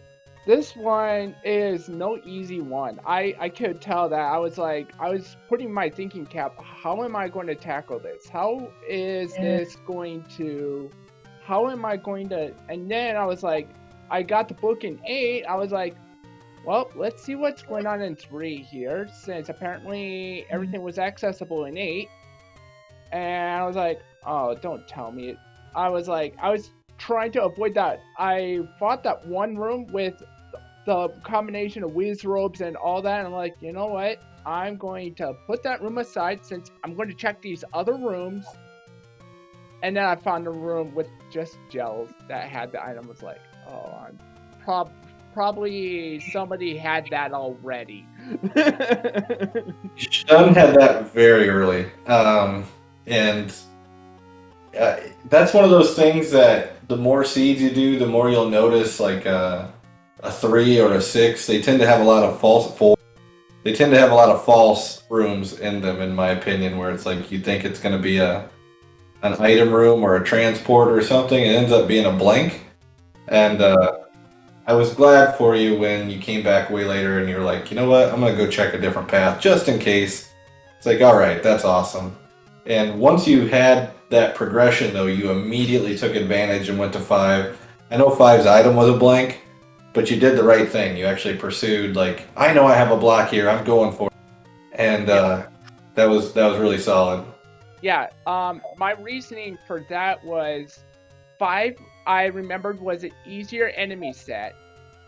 This one is no easy one. I could tell that. I was putting my thinking cap, how am I going to tackle this? How am I going to, and then I was like, I got the book in 8. I was like, well, let's see what's going on in 3 here, since apparently everything was accessible in 8. And I was like, oh, don't tell me. I was trying to avoid that. I fought that one room with the combination of whiz robes and all that. And I'm like, you know what? I'm going to put that room aside since I'm going to check these other rooms. And then I found a room with just gels that had the item. I was like, oh, I'm probably somebody had that already. Shun had that very early, and that's one of those things that the more seeds you do, the more you'll notice. Like a 3 or a 6, they tend to have a lot of false rooms in them, in my opinion, where it's like you think it's going to be an item room or a transport or something, it ends up being a blank. And I was glad for you when you came back way later and you were like, you know what, I'm going to go check a different path just in case. It's like, all right, that's awesome. And once you had that progression, though, you immediately took advantage and went to 5. I know 5's item was a blank, but you did the right thing. You actually pursued, like, I know I have a block here, I'm going for it. And that was really solid. Yeah, my reasoning for that was 5, I remembered, was an easier enemy set,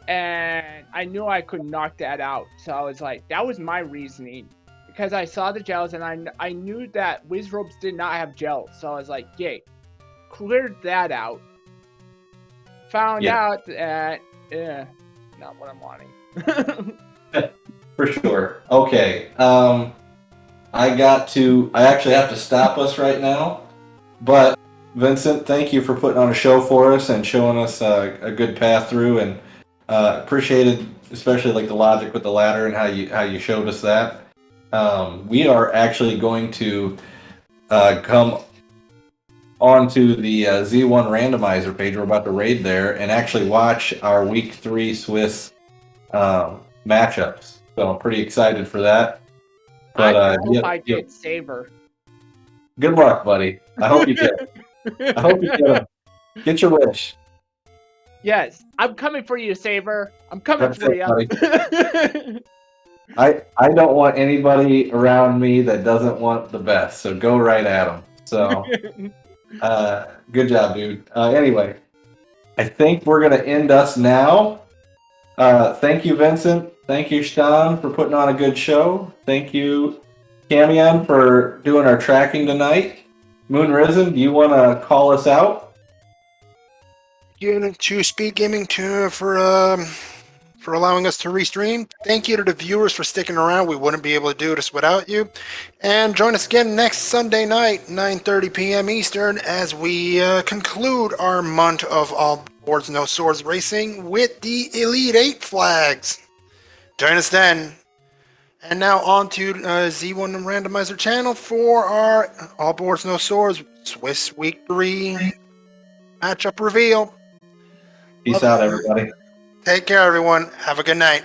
and I knew I could knock that out. So I was like, that was my reasoning, because I saw the gels and I knew that whiz robes did not have gels. So I was like, yay, cleared that out. Found out that, not what I'm wanting. For sure. Okay. I actually have to stop us right now, but Vincent, thank you for putting on a show for us and showing us a good path through, and appreciated especially like the logic with the ladder and how you showed us that. We are actually going to come onto the Z1 randomizer page. We're about to raid there and actually watch our week 3 Swiss matchups. So I'm pretty excited for that. But I hope I get Saber. Good luck, buddy. I hope you get it. I hope you get him. Get your wish. Yes, I'm coming for you, Saber. I'm coming That's for it, you. buddy. I don't want anybody around me that doesn't want the best, so go right at them. So, good job, dude. Anyway, I think we're going to end us now. Thank you, Vincent. Thank you, Sean, for putting on a good show. Thank you, Camion, for doing our tracking tonight. Moon Risen, do you want to call us out? To Speed Gaming for allowing us to restream. Thank you to the viewers for sticking around. We wouldn't be able to do this without you. And join us again next Sunday night, 9:30 p.m. Eastern, as we conclude our month of All Boards No Swords racing with the Elite 8 flags. Join us then. And now on to Z1 Randomizer channel for our All Boards No Swords Swiss Week 3 matchup reveal. Peace out, everybody. Take care, everyone. Have a good night.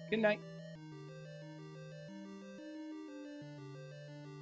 Good night.